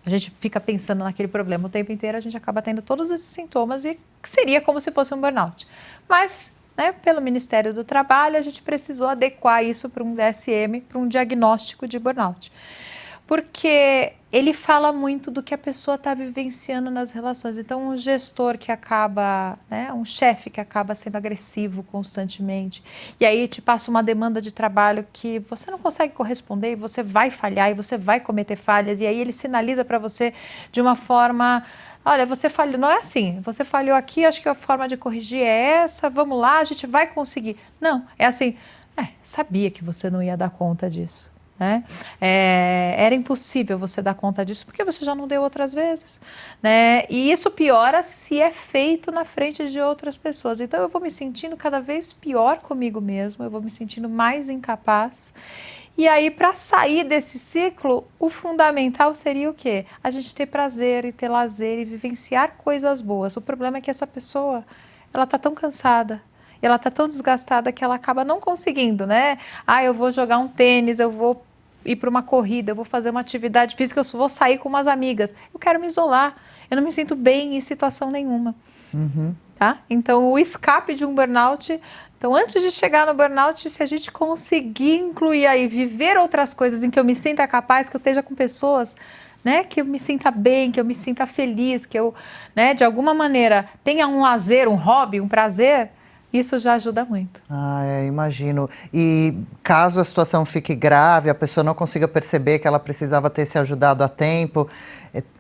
A gente fica pensando naquele problema o tempo inteiro, a gente acaba tendo todos esses sintomas e seria como se fosse um burnout. Mas, né, pelo Ministério do Trabalho, a gente precisou adequar isso para um DSM, para um diagnóstico de burnout. Porque ele fala muito do que a pessoa está vivenciando nas relações. Então, um gestor que acaba, né, um chefe que acaba sendo agressivo constantemente, e aí te passa uma demanda de trabalho que você não consegue corresponder, e você vai falhar, e você vai cometer falhas, e aí ele sinaliza para você de uma forma: olha, você falhou, não é assim, você falhou aqui, acho que a forma de corrigir é essa, vamos lá, a gente vai conseguir. Não, é assim, sabia que você não ia dar conta disso. Né? Era impossível você dar conta disso porque você já não deu outras vezes, né? E isso piora se é feito na frente de outras pessoas. Então eu vou me sentindo cada vez pior comigo mesmo, eu vou me sentindo mais incapaz. E aí, para sair desse ciclo, o fundamental seria o quê? A gente ter prazer e ter lazer e vivenciar coisas boas. O problema é que essa pessoa, ela está tão cansada, ela está tão desgastada que ela acaba não conseguindo, né? Eu vou jogar um tênis, eu vou ir para uma corrida, eu vou fazer uma atividade física, eu vou sair com umas amigas. Eu quero me isolar, eu não me sinto bem em situação nenhuma. Tá? Então, o escape de um burnout... Então, antes de chegar no burnout, se a gente conseguir incluir aí, viver outras coisas em que eu me sinta capaz, que eu esteja com pessoas, né, que eu me sinta bem, que eu me sinta feliz, que eu, né, de alguma maneira, tenha um lazer, um hobby, um prazer, isso já ajuda muito. Imagino. E caso a situação fique grave, a pessoa não consiga perceber que ela precisava ter se ajudado a tempo,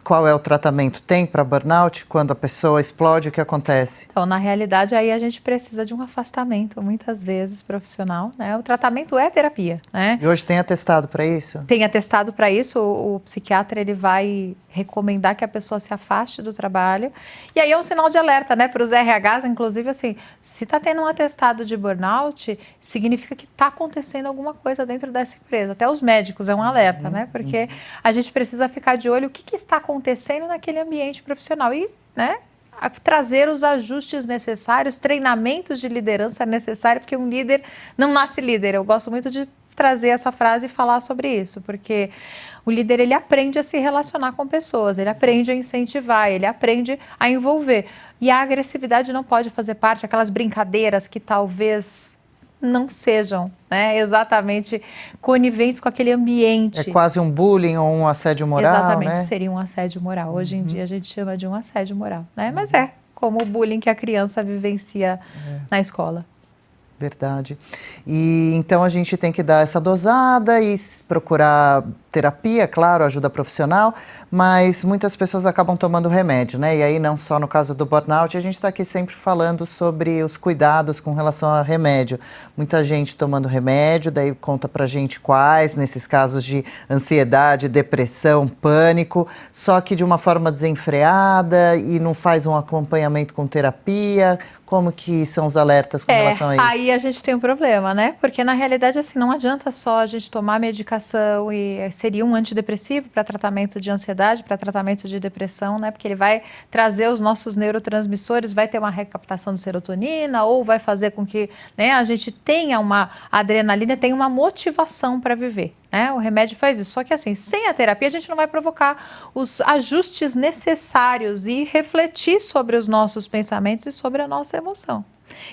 qual é o tratamento? Tem para burnout? Quando a pessoa explode, o que acontece? Então, na realidade, aí a gente precisa de um afastamento, muitas vezes, profissional, né? O tratamento é terapia, né? E hoje tem atestado para isso? Tem atestado para isso. O psiquiatra, ele vai recomendar que a pessoa se afaste do trabalho. E aí é um sinal de alerta, né? Para os RHs, inclusive, assim, se está tendo um atestado de burnout, significa que está acontecendo alguma coisa dentro dessa empresa. Até os médicos é um alerta, né? Porque a gente precisa ficar de olho o que está acontecendo naquele ambiente profissional e, né, trazer os ajustes necessários, treinamentos de liderança necessários, porque um líder não nasce líder. Eu gosto muito de trazer essa frase e falar sobre isso, porque o líder, ele aprende a se relacionar com pessoas, ele aprende a incentivar, ele aprende a envolver. E a agressividade não pode fazer parte daquelas brincadeiras que talvez não sejam, né, exatamente coniventes com aquele ambiente. É quase um bullying ou um assédio moral, exatamente, né? Seria um assédio moral. Hoje em dia a gente chama de um assédio moral, né? Mas é como o bullying que a criança vivencia na escola. Verdade. E então a gente tem que dar essa dosada e procurar terapia, claro, ajuda profissional, mas muitas pessoas acabam tomando remédio, né? E aí não só no caso do burnout, a gente está aqui sempre falando sobre os cuidados com relação a remédio. Muita gente tomando remédio, daí conta pra gente quais, nesses casos de ansiedade, depressão, pânico, só que de uma forma desenfreada e não faz um acompanhamento com terapia. Como que são os alertas com relação a isso? Aí a gente tem um problema, né? Porque na realidade, assim, não adianta só a gente tomar medicação e seria um antidepressivo para tratamento de ansiedade, para tratamento de depressão, né? Porque ele vai trazer os nossos neurotransmissores, vai ter uma recaptação de serotonina ou vai fazer com que, né, a gente tenha uma adrenalina, tenha uma motivação para viver. Né? O remédio faz isso, só que assim, sem a terapia a gente não vai provocar os ajustes necessários e refletir sobre os nossos pensamentos e sobre a nossa emoção.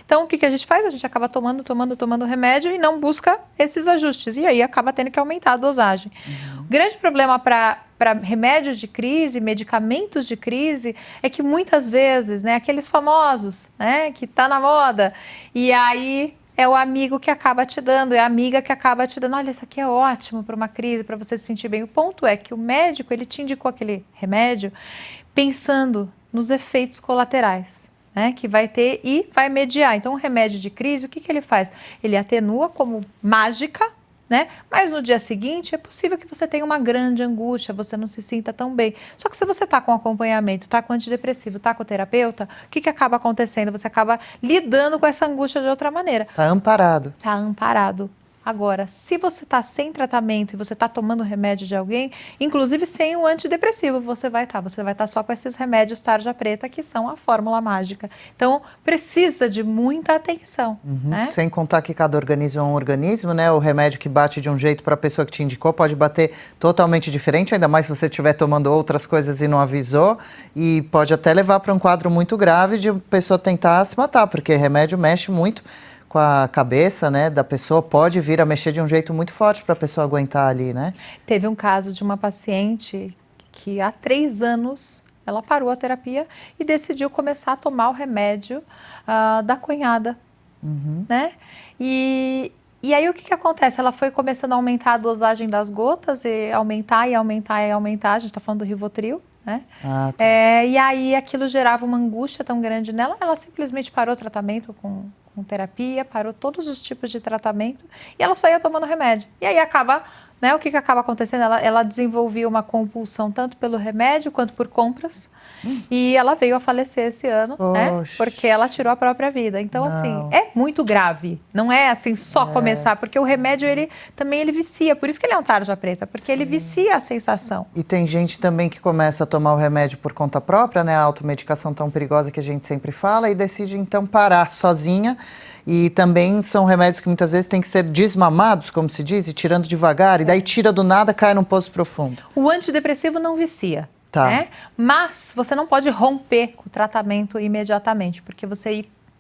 Então, o que a gente faz? A gente acaba tomando remédio e não busca esses ajustes. E aí acaba tendo que aumentar a dosagem. O grande problema para remédios de crise, medicamentos de crise, é que muitas vezes, né, aqueles famosos, né, que tá na moda, e aí é o amigo que acaba te dando, é a amiga que acaba te dando, olha, isso aqui é ótimo para uma crise, para você se sentir bem. O ponto é que o médico, ele te indicou aquele remédio pensando nos efeitos colaterais, né, que vai ter e vai mediar. Então, o remédio de crise, o que ele faz? Ele atenua como mágica, né? Mas no dia seguinte é possível que você tenha uma grande angústia, você não se sinta tão bem. Só que se você está com acompanhamento, está com antidepressivo, está com o terapeuta, o que acaba acontecendo? Você acaba lidando com essa angústia de outra maneira. Está amparado. Está amparado. Agora, se você está sem tratamento e você está tomando remédio de alguém, inclusive sem o antidepressivo, você vai estar só com esses remédios tarja preta, que são a fórmula mágica. Então, precisa de muita atenção. Né? Sem contar que cada organismo é um organismo, né? O remédio que bate de um jeito para a pessoa que te indicou pode bater totalmente diferente, ainda mais se você estiver tomando outras coisas e não avisou, e pode até levar para um quadro muito grave de a pessoa tentar se matar, porque remédio mexe muito com a cabeça, né, da pessoa, pode vir a mexer de um jeito muito forte para a pessoa aguentar ali, né? Teve um caso de uma paciente que há 3 anos ela parou a terapia e decidiu começar a tomar o remédio da cunhada, né? E aí o que acontece? Ela foi começando a aumentar a dosagem das gotas e aumentar, a gente está falando do Rivotril, né? Tá. E aí aquilo gerava uma angústia tão grande nela, ela simplesmente parou o tratamento com terapia, parou todos os tipos de tratamento e ela só ia tomando remédio. E aí acaba, né, o que acaba acontecendo? Ela desenvolveu uma compulsão tanto pelo remédio quanto por compras e ela veio a falecer esse ano, né, porque ela tirou a própria vida. Então, assim, é muito grave. Não é assim só começar, porque o remédio, ele vicia. Por isso que ele é um tarja preta, porque ele vicia a sensação. E tem gente também que começa a tomar o remédio por conta própria, né, a automedicação tão perigosa que a gente sempre fala, e decide então parar sozinha. E também são remédios que muitas vezes têm que ser desmamados, como se diz, e tirando devagar, e daí tira do nada, cai num poço profundo. O antidepressivo não vicia. Tá. Né? Mas você não pode romper com o tratamento imediatamente, porque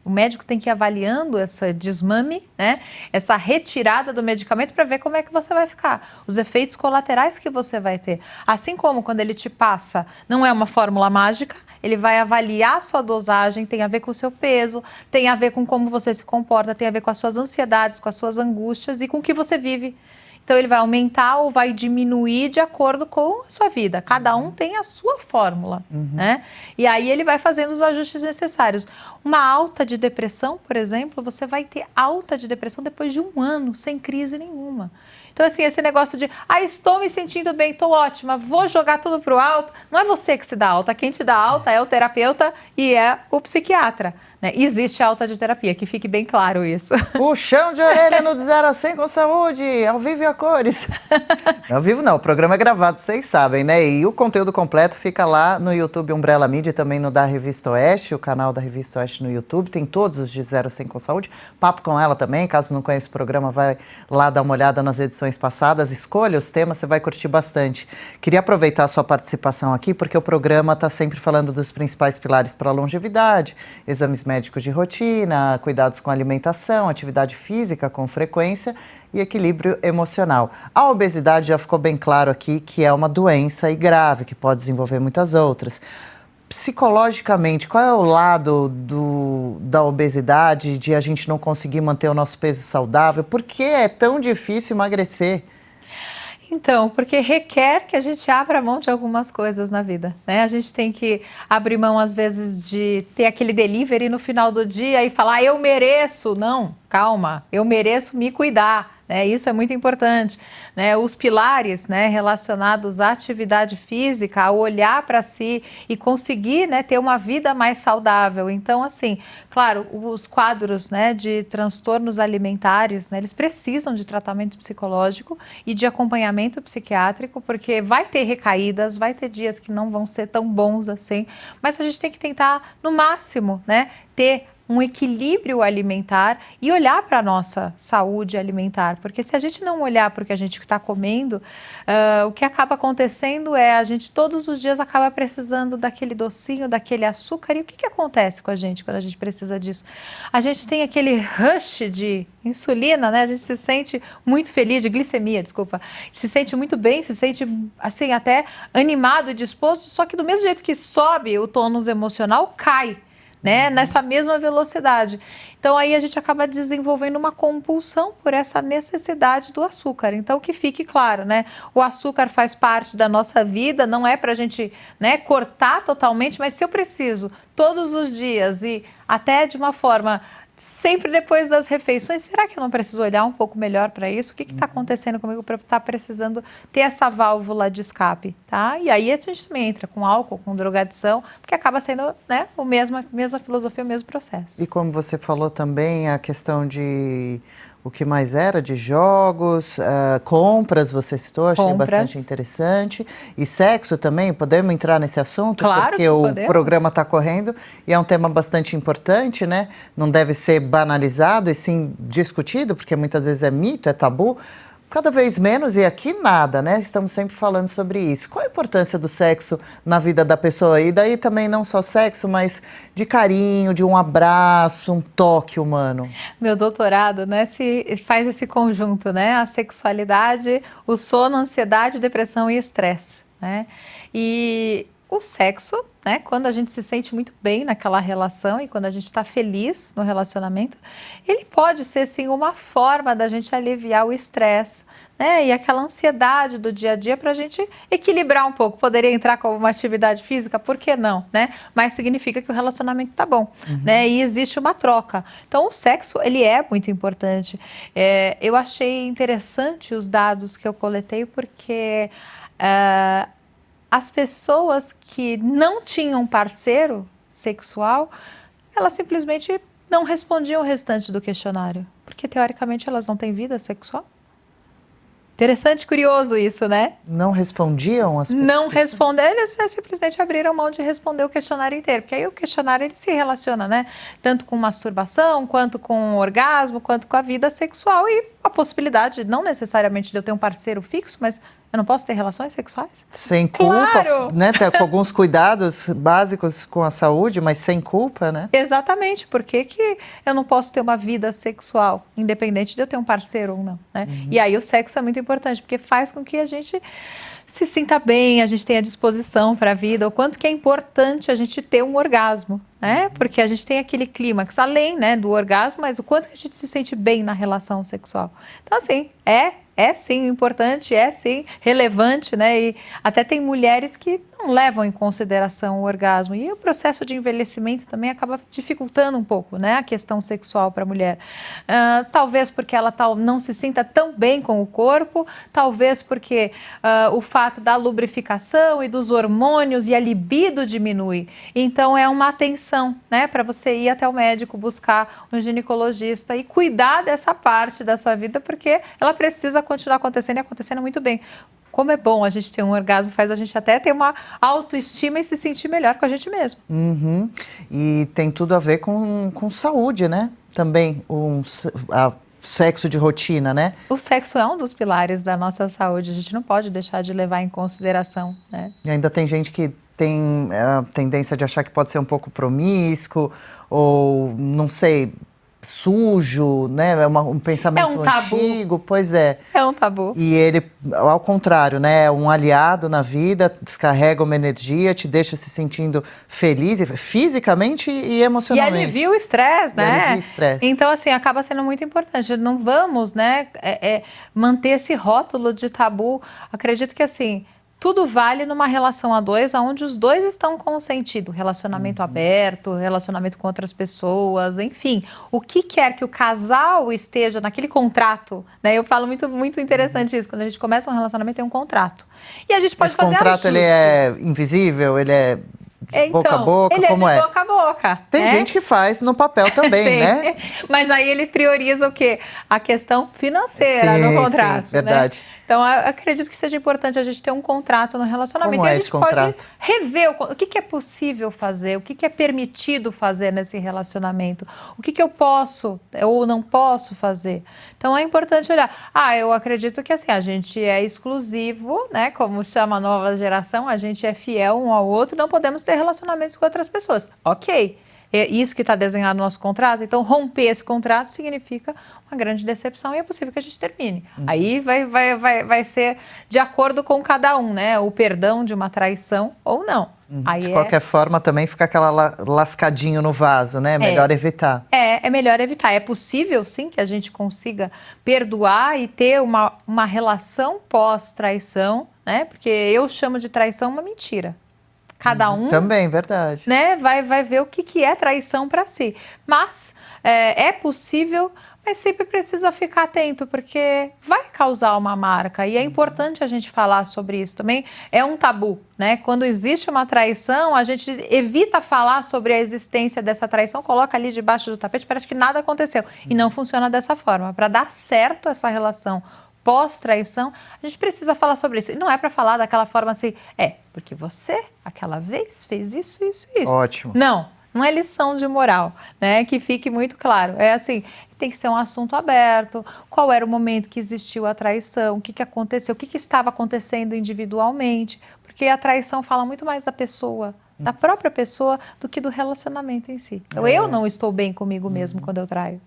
o médico tem que ir avaliando esse desmame, né? Essa retirada do medicamento para ver como é que você vai ficar, os efeitos colaterais que você vai ter. Assim como quando ele te passa, não é uma fórmula mágica, ele vai avaliar a sua dosagem, tem a ver com o seu peso, tem a ver com como você se comporta, tem a ver com as suas ansiedades, com as suas angústias e com o que você vive. Então, ele vai aumentar ou vai diminuir de acordo com a sua vida. Cada um tem a sua fórmula, né? E aí, ele vai fazendo os ajustes necessários. Uma alta de depressão, por exemplo, você vai ter alta de depressão depois de 1 ano, sem crise nenhuma. Então, assim, esse negócio de, estou me sentindo bem, estou ótima, vou jogar tudo pro alto. Não é você que se dá alta. Quem te dá alta é o terapeuta e é o psiquiatra. Né? Existe alta de terapia, que fique bem claro isso. Puxão de orelha no 0 a 100 com saúde, ao vivo e a cores. Ao vivo não, o programa é gravado, vocês sabem, né? E o conteúdo completo fica lá no YouTube Umbrella Mídia, também no da Revista Oeste, o canal da Revista Oeste no YouTube, tem todos os de 0 a 100 com saúde. Papo com ela também, caso não conheça o programa, vai lá dar uma olhada nas edições passadas, escolha os temas, você vai curtir bastante. Queria aproveitar a sua participação aqui, porque o programa está sempre falando dos principais pilares para a longevidade, exames médicos de rotina, cuidados com alimentação, atividade física com frequência e equilíbrio emocional. A obesidade já ficou bem claro aqui que é uma doença e grave, que pode desenvolver muitas outras. Psicologicamente, qual é o lado da obesidade, de a gente não conseguir manter o nosso peso saudável? Por que é tão difícil emagrecer? Então, porque requer que a gente abra mão de algumas coisas na vida, né? A gente tem que abrir mão, às vezes, de ter aquele delivery no final do dia e falar, eu mereço. Não, calma, eu mereço me cuidar. Né, isso é muito importante, né? Os pilares, né, relacionados à atividade física, a olhar para si e conseguir, né, ter uma vida mais saudável. Então, assim, claro, os quadros, né, de transtornos alimentares, né, eles precisam de tratamento psicológico e de acompanhamento psiquiátrico, porque vai ter recaídas, vai ter dias que não vão ser tão bons assim, mas a gente tem que tentar, no máximo, né, ter um equilíbrio alimentar e olhar para a nossa saúde alimentar, porque se a gente não olhar para o que a gente está comendo, o que acaba acontecendo é a gente todos os dias acaba precisando daquele docinho, daquele açúcar. E o que acontece com a gente quando a gente precisa disso? A gente tem aquele rush de insulina, né? A gente se sente muito feliz, de glicemia, desculpa, se sente muito bem, se sente assim até animado e disposto, só que do mesmo jeito que sobe o tônus emocional, cai. né? Nessa mesma velocidade. Então aí a gente acaba desenvolvendo uma compulsão por essa necessidade do açúcar. Então que fique claro, né? O açúcar faz parte da nossa vida, não é para a gente, né, cortar totalmente, mas se eu preciso todos os dias e até de uma forma sempre depois das refeições, será que eu não preciso olhar um pouco melhor para isso? O que está acontecendo comigo para estar precisando ter essa válvula de escape, tá? E aí a gente também entra com álcool, com drogadição, porque acaba sendo, né, a mesma filosofia, o mesmo processo. E como você falou também, a questão de o que mais era, de jogos, compras, você citou, achei bastante interessante. E sexo também, podemos entrar nesse assunto? Claro, porque que o podemos. programa está correndo e é um tema bastante importante, né? Não deve ser banalizado e sim discutido, porque muitas vezes é mito, é tabu. Cada vez menos, e aqui nada, né? Estamos sempre falando sobre isso. Qual a importância do sexo na vida da pessoa? E daí também não só sexo, mas de carinho, de um abraço, um toque humano. Meu doutorado, né, faz esse conjunto, né? A sexualidade, o sono, a ansiedade, depressão e estresse, né? E o sexo, né, quando a gente se sente muito bem naquela relação e quando a gente está feliz no relacionamento, ele pode ser, sim, uma forma da gente aliviar o estresse, né, e aquela ansiedade do dia a dia para a gente equilibrar um pouco. Poderia entrar como uma atividade física, por que não, né? Mas significa que o relacionamento está bom, né, e existe uma troca. Então, o sexo, ele é muito importante. Eu achei interessante os dados que eu coletei porque as pessoas que não tinham parceiro sexual, elas simplesmente não respondiam o restante do questionário, porque teoricamente elas não têm vida sexual. Interessante, curioso isso, né? Não respondiam as pessoas? Não responderam, eles simplesmente abriram mão de responder o questionário inteiro, porque aí o questionário ele se relaciona, né? Tanto com masturbação, quanto com orgasmo, quanto com a vida sexual e a possibilidade, não necessariamente de eu ter um parceiro fixo, mas eu não posso ter relações sexuais? Sem culpa, Claro! né? Com alguns cuidados básicos com a saúde, mas sem culpa, né? Exatamente, por que eu não posso ter uma vida sexual, independente de eu ter um parceiro ou não, né? E aí o sexo é muito importante, porque faz com que a gente se sinta bem, a gente tenha disposição para a vida, o quanto que é importante a gente ter um orgasmo, né? Porque a gente tem aquele clímax, além, né, do orgasmo, mas o quanto que a gente se sente bem na relação sexual. Então, assim, é sim importante, é sim relevante, né? E até tem mulheres que não levam em consideração o orgasmo. E o processo de envelhecimento também acaba dificultando um pouco, né, a questão sexual para a mulher. Talvez porque ela não se sinta tão bem com o corpo, talvez porque o fato da lubrificação e dos hormônios e a libido diminui. Então é uma atenção, né, para você ir até o médico, buscar um ginecologista e cuidar dessa parte da sua vida, porque ela precisa continuar acontecendo e acontecendo muito bem. Como é bom a gente ter um orgasmo, faz a gente até ter uma autoestima e se sentir melhor com a gente mesmo. E tem tudo a ver com saúde, né? Também sexo de rotina, né? O sexo é um dos pilares da nossa saúde, a gente não pode deixar de levar em consideração, né? E ainda tem gente que tem a tendência de achar que pode ser um pouco promíscuo ou, não sei, sujo, né? É um pensamento antigo, pois é. É um tabu. E ele, ao contrário, né? É um aliado na vida, descarrega uma energia, te deixa se sentindo feliz, fisicamente e emocionalmente. E alivia o estresse, né? Alivia o estresse. Então, assim, acaba sendo muito importante. Não vamos, né, manter esse rótulo de tabu. Acredito que, assim, tudo vale numa relação a dois, onde os dois estão consentindo. Relacionamento aberto, relacionamento com outras pessoas, enfim. O que quer que o casal esteja naquele contrato, né? Eu falo muito interessante isso. Quando a gente começa um relacionamento, tem um contrato. E a gente pode fazer ajustes. Esse contrato, ele é invisível? Ele é boca a boca? Ele como é de boca a boca. Tem gente que faz no papel também, né? Mas aí ele prioriza o quê? A questão financeira no contrato. Sim, verdade. Né? Então, eu acredito que seja importante a gente ter um contrato no relacionamento. Como e a é gente esse contrato? Pode rever o que é possível fazer, o que é permitido fazer nesse relacionamento, o que eu posso ou não posso fazer. Então, é importante olhar. Eu acredito que assim, a gente é exclusivo, né? Como chama a nova geração, a gente é fiel um ao outro, não podemos ter relacionamentos com outras pessoas. Ok. é isso que está desenhado no nosso contrato. Então, romper esse contrato significa uma grande decepção e é possível que a gente termine. Aí vai ser de acordo com cada um, né? O perdão de uma traição ou não. Aí de qualquer forma, também fica aquela lascadinho no vaso, né? Melhor evitar. É melhor evitar. É possível, sim, que a gente consiga perdoar e ter uma relação pós-traição, né? Porque eu chamo de traição uma mentira. Cada um também, verdade. Né, vai ver o que é traição para si. Mas é possível, mas sempre precisa ficar atento, porque vai causar uma marca. E é importante a gente falar sobre isso também. É um tabu, né? Quando existe uma traição, a gente evita falar sobre a existência dessa traição, coloca ali debaixo do tapete, parece que nada aconteceu. E não funciona dessa forma. Para dar certo essa relação pós-traição, a gente precisa falar sobre isso. E não é para falar daquela forma assim, porque você, aquela vez, fez isso, isso, isso. Ótimo. Não é lição de moral, né? Que fique muito claro. É assim, tem que ser um assunto aberto. Qual era o momento que existiu a traição? O que aconteceu? O que estava acontecendo individualmente? Porque a traição fala muito mais da pessoa, da própria pessoa, do que do relacionamento em si. Então, eu não estou bem comigo mesmo quando eu traio.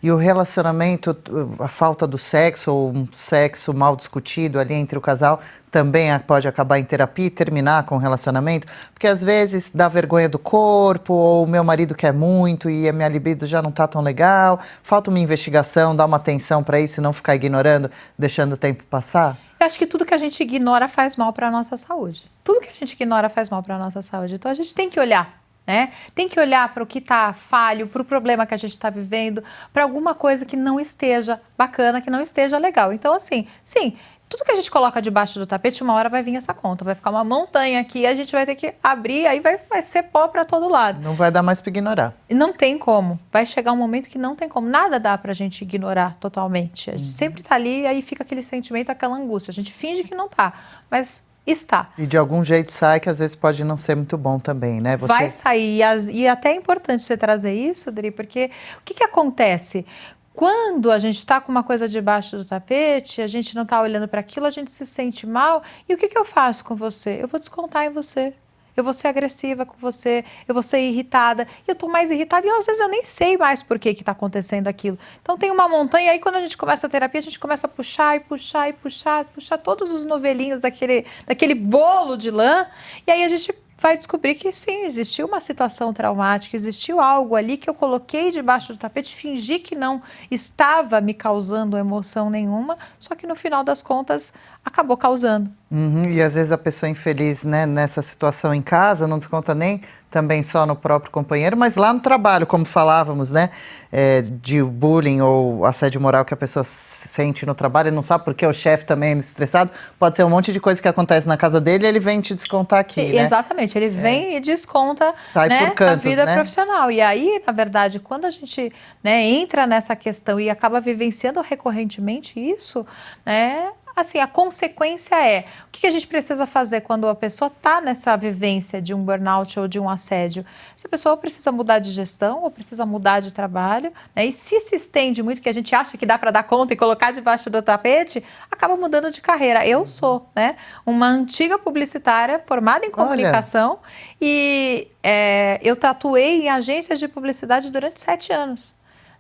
E o relacionamento, a falta do sexo ou um sexo mal discutido ali entre o casal também pode acabar em terapia e terminar com o relacionamento? Porque às vezes dá vergonha do corpo, ou o meu marido quer muito e a minha libido já não tá tão legal. Falta uma investigação, dar uma atenção para isso e não ficar ignorando, deixando o tempo passar? Eu acho que tudo que a gente ignora faz mal para a nossa saúde. Tudo que a gente ignora faz mal para a nossa saúde. Então a gente tem que olhar. Né? Tem que olhar para o que está falho, para o problema que a gente está vivendo, para alguma coisa que não esteja bacana, que não esteja legal. Então, assim, sim, tudo que a gente coloca debaixo do tapete, uma hora vai vir essa conta, vai ficar uma montanha aqui, a gente vai ter que abrir, aí vai ser pó para todo lado. Não vai dar mais para ignorar. Não tem como. Vai chegar um momento que não tem como. Nada dá para a gente ignorar totalmente. A gente sempre está ali e aí fica aquele sentimento, aquela angústia. A gente finge que não está, mas está. E de algum jeito sai, que às vezes pode não ser muito bom também, né? Vai sair. E até é importante você trazer isso, Dri, porque o que acontece? Quando a gente está com uma coisa debaixo do tapete, a gente não está olhando para aquilo, a gente se sente mal. E o que eu faço com você? Eu vou descontar em você. Eu vou ser agressiva com você, eu vou ser irritada, e eu estou mais irritada e às vezes eu nem sei mais por que está acontecendo aquilo. Então tem uma montanha, aí quando a gente começa a terapia, a gente começa a puxar todos os novelinhos daquele bolo de lã, e aí a gente vai descobrir que sim, existiu uma situação traumática, existiu algo ali que eu coloquei debaixo do tapete, fingi que não estava me causando emoção nenhuma, só que no final das contas acabou causando. E às vezes a pessoa infeliz, né, nessa situação em casa não desconta nem também só no próprio companheiro, mas lá no trabalho, como falávamos, né, de bullying ou assédio moral que a pessoa sente no trabalho e não sabe porque o chefe também é estressado, pode ser um monte de coisa que acontece na casa dele e ele vem te descontar aqui, né? Exatamente, ele vem e desconta, sai né, por cantos, a vida né? profissional. E aí, na verdade, quando a gente, né, entra nessa questão e acaba vivenciando recorrentemente isso, né, assim, a consequência é, o que a gente precisa fazer quando a pessoa está nessa vivência de um burnout ou de um assédio? Essa pessoa precisa mudar de gestão ou precisa mudar de trabalho, né? E se estende muito, que a gente acha que dá para dar conta e colocar debaixo do tapete, acaba mudando de carreira. Eu sou, né, uma antiga publicitária formada em comunicação. E eu tatuei em agências de publicidade durante 7 anos.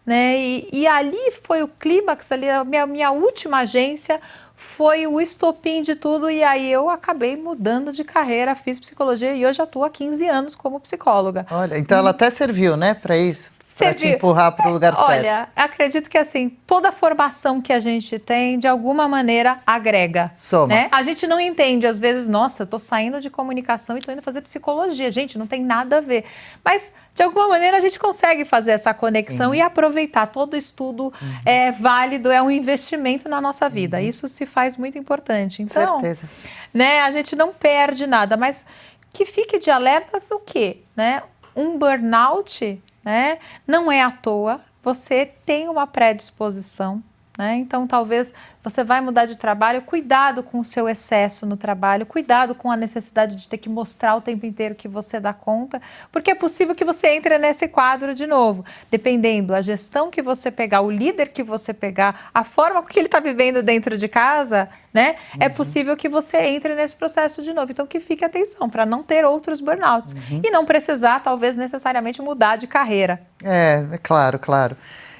Né? E ali foi o clímax, ali, a minha última agência foi o estopim de tudo, e aí eu acabei mudando de carreira, fiz psicologia e hoje atuo há 15 anos como psicóloga. Olha, então ela até serviu, né, para isso? Para te empurrar para o lugar certo. Olha, acredito que assim, toda formação que a gente tem, de alguma maneira, agrega. Soma. Né? A gente não entende, às vezes, nossa, eu tô saindo de comunicação e tô indo fazer psicologia. Gente, não tem nada a ver. Mas, de alguma maneira, a gente consegue fazer essa conexão e aproveitar. Todo estudo é válido, é um investimento na nossa vida. Isso se faz muito importante. Então, certeza. Né, a gente não perde nada, mas que fique de alertas o quê? Né? Um burnout, né, não é à toa, você tem uma predisposição, né? Então, talvez você vai mudar de trabalho, cuidado com o seu excesso no trabalho, cuidado com a necessidade de ter que mostrar o tempo inteiro que você dá conta, porque é possível que você entre nesse quadro de novo. Dependendo a gestão que você pegar, o líder que você pegar, a forma que ele está vivendo dentro de casa, né? É possível que você entre nesse processo de novo. Então, que fique atenção para não ter outros burnouts e não precisar, talvez, necessariamente mudar de carreira. É claro, claro.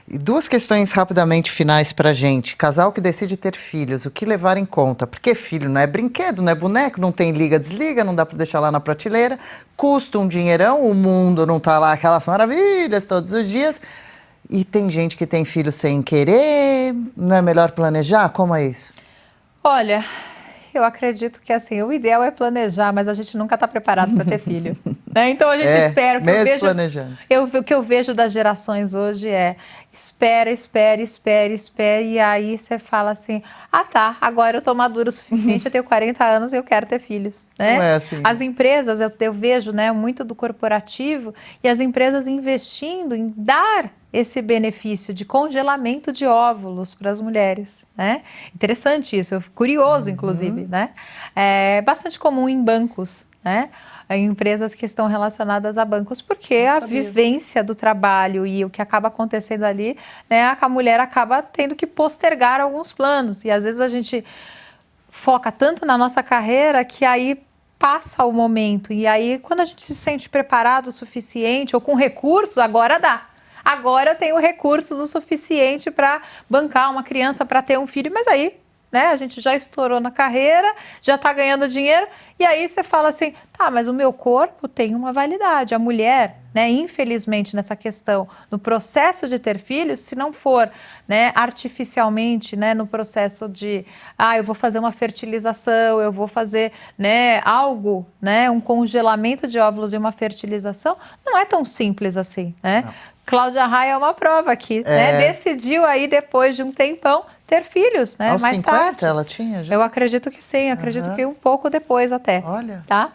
E 2 questões rapidamente finais pra gente. Casal que decide ter filhos, o que levar em conta? Porque filho não é brinquedo, não é boneco, não tem liga, desliga, não dá pra deixar lá na prateleira, custa um dinheirão, o mundo não tá lá aquelas maravilhas todos os dias. E tem gente que tem filho sem querer, não é melhor planejar? Como é isso? Olha, eu acredito que assim, o ideal é planejar, mas a gente nunca está preparado para ter filho, né? Então a gente espera, que mesmo planejando. O que eu vejo das gerações hoje é espera, e aí você fala assim, tá, agora eu tô madura o suficiente, eu tenho 40 anos e eu quero ter filhos, né? Não é assim. As empresas, eu vejo, né, muito do corporativo e as empresas investindo em dar esse benefício de congelamento de óvulos para as mulheres, né? Interessante isso, curioso, inclusive, né? É bastante comum em bancos, né? Em empresas que estão relacionadas a bancos, porque a vivência do trabalho e o que acaba acontecendo ali, né? A mulher acaba tendo que postergar alguns planos. E às vezes a gente foca tanto na nossa carreira que aí passa o momento. E aí, quando a gente se sente preparado o suficiente ou com recursos, agora dá. Agora eu tenho recursos o suficiente para bancar uma criança, para ter um filho, mas aí, né, a gente já estourou na carreira, já está ganhando dinheiro, e aí você fala assim, tá, mas o meu corpo tem uma validade. A mulher, né, infelizmente nessa questão, no processo de ter filhos, se não for, né, artificialmente, né, no processo de, eu vou fazer uma fertilização, eu vou fazer, né, algo, né, um congelamento de óvulos e uma fertilização, não é tão simples assim, né? Não. Cláudia Raia é uma prova aqui, né? Decidiu aí, depois de um tempão, ter filhos, né? Aos mais 50 tarde. ela tinha já? Eu acredito que sim, acredito que um pouco depois até. Olha. Tá?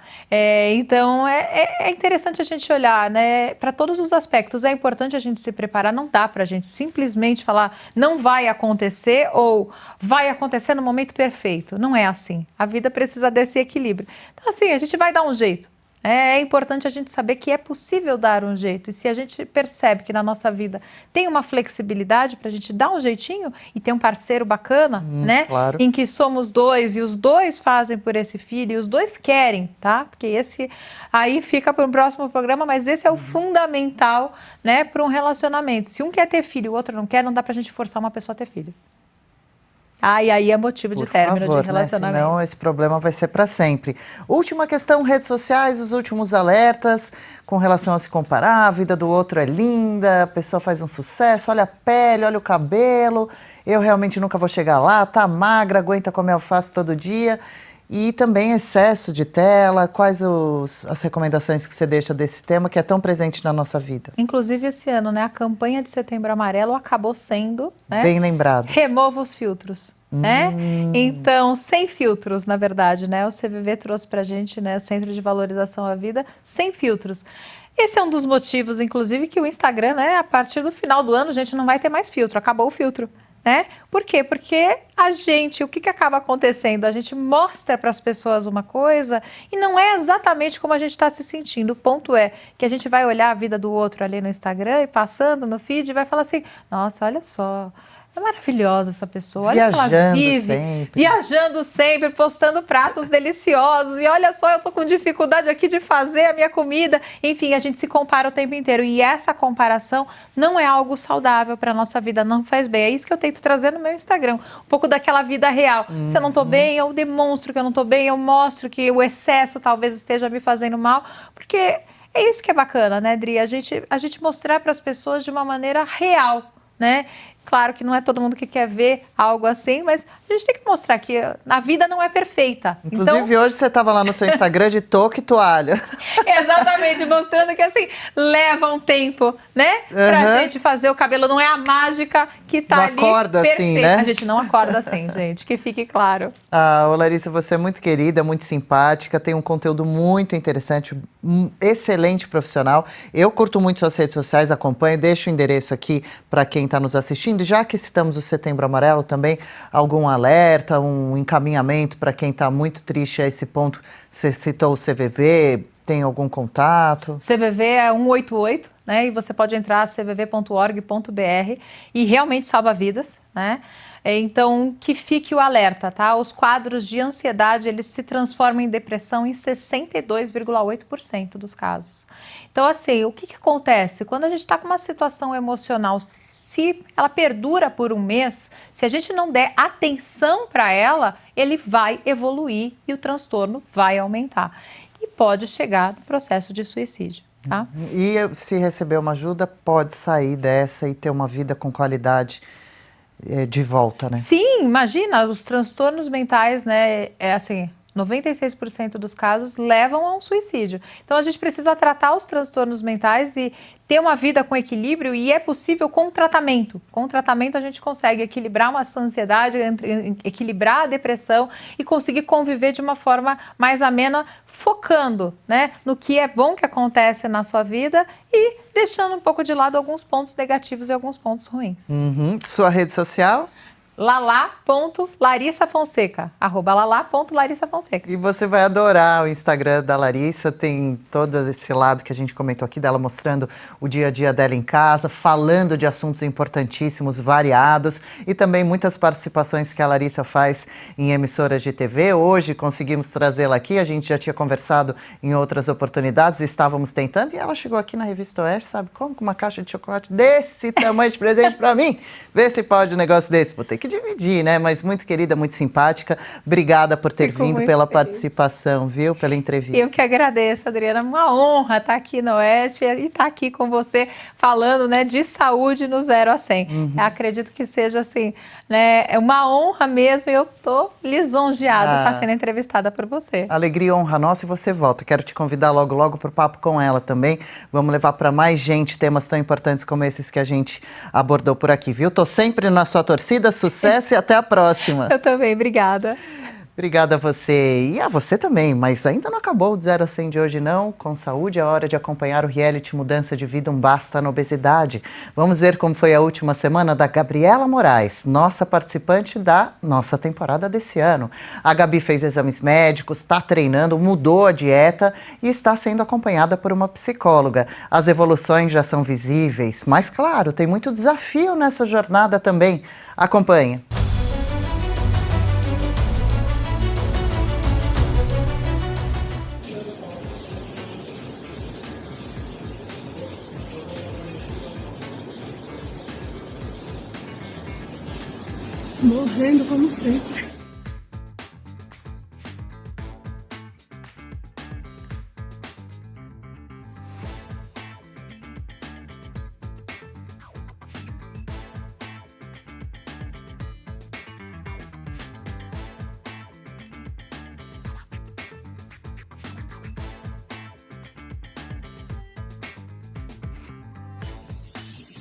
Então, é interessante a gente olhar, né, para todos os aspectos. É importante a gente se preparar, não dá para a gente simplesmente falar não vai acontecer ou vai acontecer no momento perfeito. Não é assim. A vida precisa desse equilíbrio. Então, assim, a gente vai dar um jeito. É importante a gente saber que é possível dar um jeito. E se a gente percebe que na nossa vida tem uma flexibilidade para a gente dar um jeitinho e ter um parceiro bacana, né? Claro. Em que somos 2 e os 2 fazem por esse filho e os 2 querem, tá? Porque esse aí fica para um próximo programa, mas esse é o fundamental, né, para um relacionamento. Se um quer ter filho e o outro não quer, não dá para a gente forçar uma pessoa a ter filho. E aí é motivo de término de relacionamento. Né? Senão esse problema vai ser para sempre. Última questão, redes sociais, os últimos alertas com relação a se comparar, a vida do outro é linda, a pessoa faz um sucesso, olha a pele, olha o cabelo, eu realmente nunca vou chegar lá, tá magra, aguenta comer alface todo dia. E também excesso de tela, quais as recomendações que você deixa desse tema que é tão presente na nossa vida? Inclusive esse ano, né, a campanha de Setembro Amarelo acabou sendo, né, bem lembrado. Remova os filtros, né? Então, sem filtros, na verdade, né? O CVV trouxe pra gente, né, o Centro de Valorização à Vida, sem filtros. Esse é um dos motivos, inclusive, que o Instagram, né, a partir do final do ano, a gente não vai ter mais filtro, acabou o filtro. Né? Por quê? Porque o que acaba acontecendo? A gente mostra para as pessoas uma coisa e não é exatamente como a gente está se sentindo. O ponto é que a gente vai olhar a vida do outro ali no Instagram e passando no feed e vai falar assim, nossa, olha só, é maravilhosa essa pessoa, olha que ela vive, viajando sempre, postando pratos deliciosos e olha só, eu tô com dificuldade aqui de fazer a minha comida. Enfim, a gente se compara o tempo inteiro e essa comparação não é algo saudável para a nossa vida, não faz bem. É isso que eu tento trazer no meu Instagram, um pouco daquela vida real. Se eu não tô bem, eu demonstro que eu não tô bem, eu mostro que o excesso talvez esteja me fazendo mal, porque é isso que é bacana, né, Dri? A gente mostrar para as pessoas de uma maneira real, né? Claro que não é todo mundo que quer ver algo assim, mas a gente tem que mostrar que a vida não é perfeita. Inclusive, hoje você estava lá no seu Instagram de touca e toalha. Exatamente, mostrando que assim, leva um tempo, né? Pra gente fazer o cabelo, não é a mágica que tá ali. Não acorda perfeita. assim, né? A gente não acorda assim, gente, que fique claro. Ô Larissa, você é muito querida, muito simpática, tem um conteúdo muito interessante, um excelente profissional. Eu curto muito suas redes sociais, acompanho, deixo o endereço aqui para quem está nos assistindo. mundo, já que citamos o Setembro Amarelo também, algum alerta, um encaminhamento para quem está muito triste a esse ponto? Você citou o CVV, tem algum contato? CVV é 188, né? E você pode entrar cvv.org.br e realmente salva vidas, né? Então, que fique o alerta, tá? Os quadros de ansiedade, eles se transformam em depressão em 62,8% dos casos. Então, assim, o que acontece? Quando a gente está com uma situação emocional, se ela perdura por um mês, se a gente não der atenção para ela, ele vai evoluir e o transtorno vai aumentar. E pode chegar no processo de suicídio, tá? E se receber uma ajuda, pode sair dessa e ter uma vida com qualidade de volta, né? Sim, imagina, os transtornos mentais, né, assim, 96% dos casos levam a um suicídio. Então, a gente precisa tratar os transtornos mentais e ter uma vida com equilíbrio, e é possível com tratamento. Com tratamento, a gente consegue equilibrar uma ansiedade, equilibrar a depressão e conseguir conviver de uma forma mais amena, focando, né, no que é bom que acontece na sua vida e deixando um pouco de lado alguns pontos negativos e alguns pontos ruins. Sua rede social? lala.larissafonseca, @lala.larissafonseca. E você vai adorar o Instagram da Larissa, tem todo esse lado que a gente comentou aqui, dela mostrando o dia a dia dela em casa, falando de assuntos importantíssimos, variados, e também muitas participações que a Larissa faz em emissoras de TV. Hoje conseguimos trazê-la aqui, a gente já tinha conversado em outras oportunidades, estávamos tentando, e ela chegou aqui na Revista Oeste, sabe como? Com uma caixa de chocolate desse tamanho de presente para mim. Vê se pode um negócio desse, vou ter que dividir, né? Mas muito querida, muito simpática. Obrigada por ter vindo, pela participação, viu? Pela entrevista. Eu que agradeço, Adriana. Uma honra estar aqui no Oeste e estar aqui com você falando, né, de saúde no 0 a 100. Eu acredito que seja assim, né, é uma honra mesmo, e eu tô lisonjeada estar sendo entrevistada por você. Alegria e honra nossa, e você volta. Quero te convidar logo, logo para o papo com ela também. Vamos levar para mais gente temas tão importantes como esses que a gente abordou por aqui, viu? Tô sempre na sua torcida, sucesso e até a próxima. Eu também, obrigada. Obrigada a você. E a você também, mas ainda não acabou o 0 a 100 de hoje não. Com saúde é hora de acompanhar o reality Mudança de Vida, um basta na obesidade. Vamos ver como foi a última semana da Gabriela Moraes, nossa participante da nossa temporada desse ano. A Gabi fez exames médicos, está treinando, mudou a dieta e está sendo acompanhada por uma psicóloga. As evoluções já são visíveis, mas claro, tem muito desafio nessa jornada também. Acompanhe. Morrendo como sempre.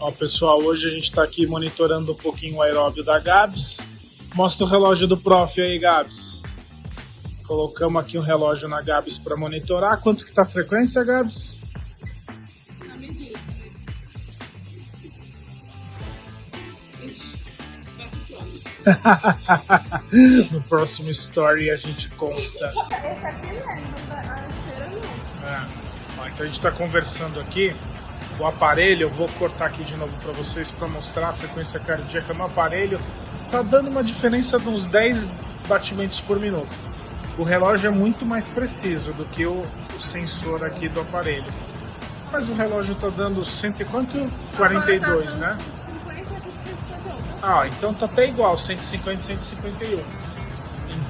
Ó, pessoal, hoje a gente está aqui monitorando um pouquinho o aeróbio da Gabs. Mostra o relógio do prof aí, Gabs. Colocamos aqui um relógio na Gabs para monitorar. Quanto que tá a frequência, Gabs? No próximo story a gente conta. Ó, então a gente está conversando aqui. O aparelho, eu vou cortar aqui de novo para vocês para mostrar a frequência cardíaca no aparelho. Tá dando uma diferença de uns 10 batimentos por minuto. O relógio é muito mais preciso do que o sensor aqui do aparelho. Mas o relógio tá dando 100 e quanto? 42, né? Então tá até igual, 150 e 151.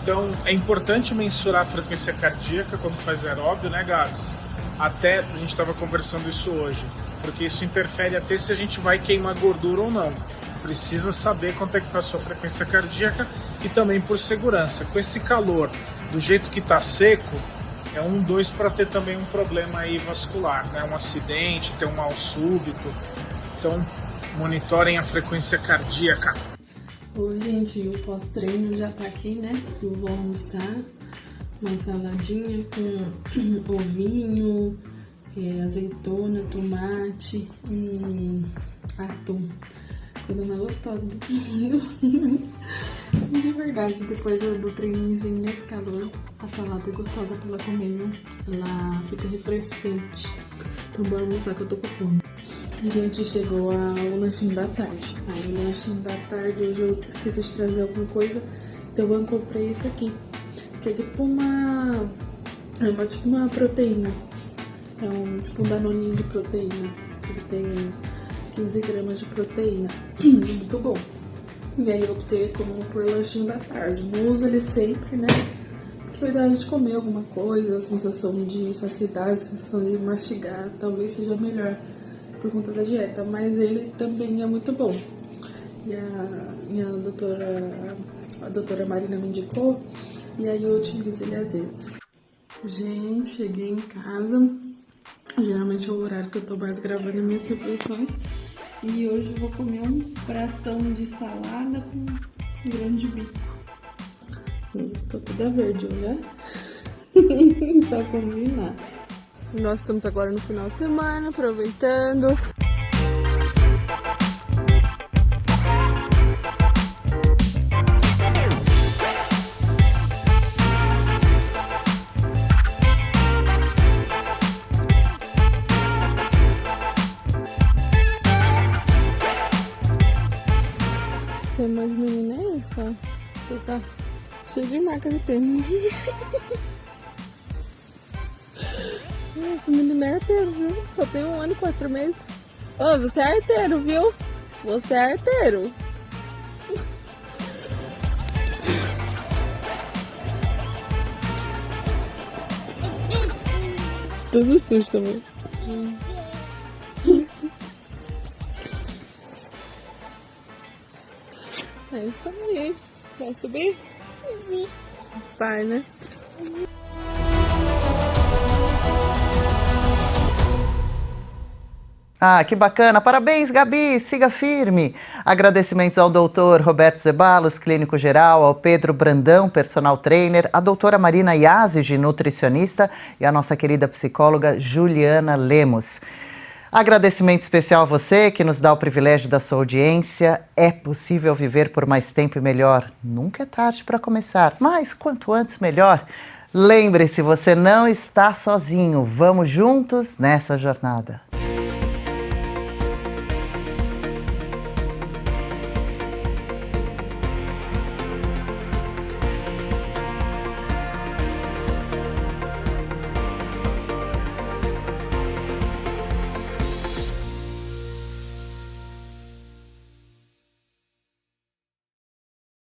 Então é importante mensurar a frequência cardíaca quando faz aeróbio, né, Gabs? Até, a gente estava conversando isso hoje, porque isso interfere até se a gente vai queimar gordura ou não. Precisa saber quanto é que está a sua frequência cardíaca e também por segurança. Com esse calor, do jeito que está seco, é 2 para ter também um problema aí vascular, né? Um acidente, ter um mal súbito. Então, monitorem a frequência cardíaca. Oi, gente, o pós-treino já tá aqui, né? Eu vou almoçar uma saladinha com ovinho, azeitona, tomate e atum. coisa mais gostosa do mundo. De verdade, depois do treininho nesse calor, a salada é gostosa pra ela comer, né? Ela fica refrescante. Então bora almoçar que eu tô com fome. Gente, chegou o lanchinho da tarde. Aí o lanchinho da tarde, hoje eu esqueci de trazer alguma coisa, então eu comprei esse aqui, que é tipo uma proteína. É tipo um danoninho de proteína. Ele tem 15 gramas de proteína. Muito bom. E aí eu optei como por lanchinho da tarde. Não uso ele sempre, né? Porque eu ideia de comer alguma coisa, a sensação de saciedade, a sensação de mastigar, talvez seja melhor por conta da dieta. Mas ele também é muito bom. E a doutora Marina me indicou, e aí eu utilizo ele às vezes. Gente, cheguei em casa. Geralmente é o horário que eu tô mais gravando minhas refeições. E hoje eu vou comer um pratão de salada com grão de bico. Tô toda verde, né? Tá combinado. Nós estamos agora no final de semana, aproveitando. Você é mais menina, é isso, ó. Você tá cheio de marca de tênis. O menino é arteiro, viu? Só tem 1 ano e 4 meses. Ô, você é arteiro, viu? Você é arteiro. Tudo sujo também. É isso aí. Vai subir? Vai, né? Ah, que bacana. Parabéns, Gabi. Siga firme. Agradecimentos ao doutor Roberto Zeballos, clínico geral, ao Pedro Brandão, personal trainer, a doutora Marina Yazigi, nutricionista, e a nossa querida psicóloga Juliana Lemos. Agradecimento especial a você que nos dá o privilégio da sua audiência. É possível viver por mais tempo e melhor. Nunca é tarde para começar, mas quanto antes melhor. Lembre-se, você não está sozinho. Vamos juntos nessa jornada.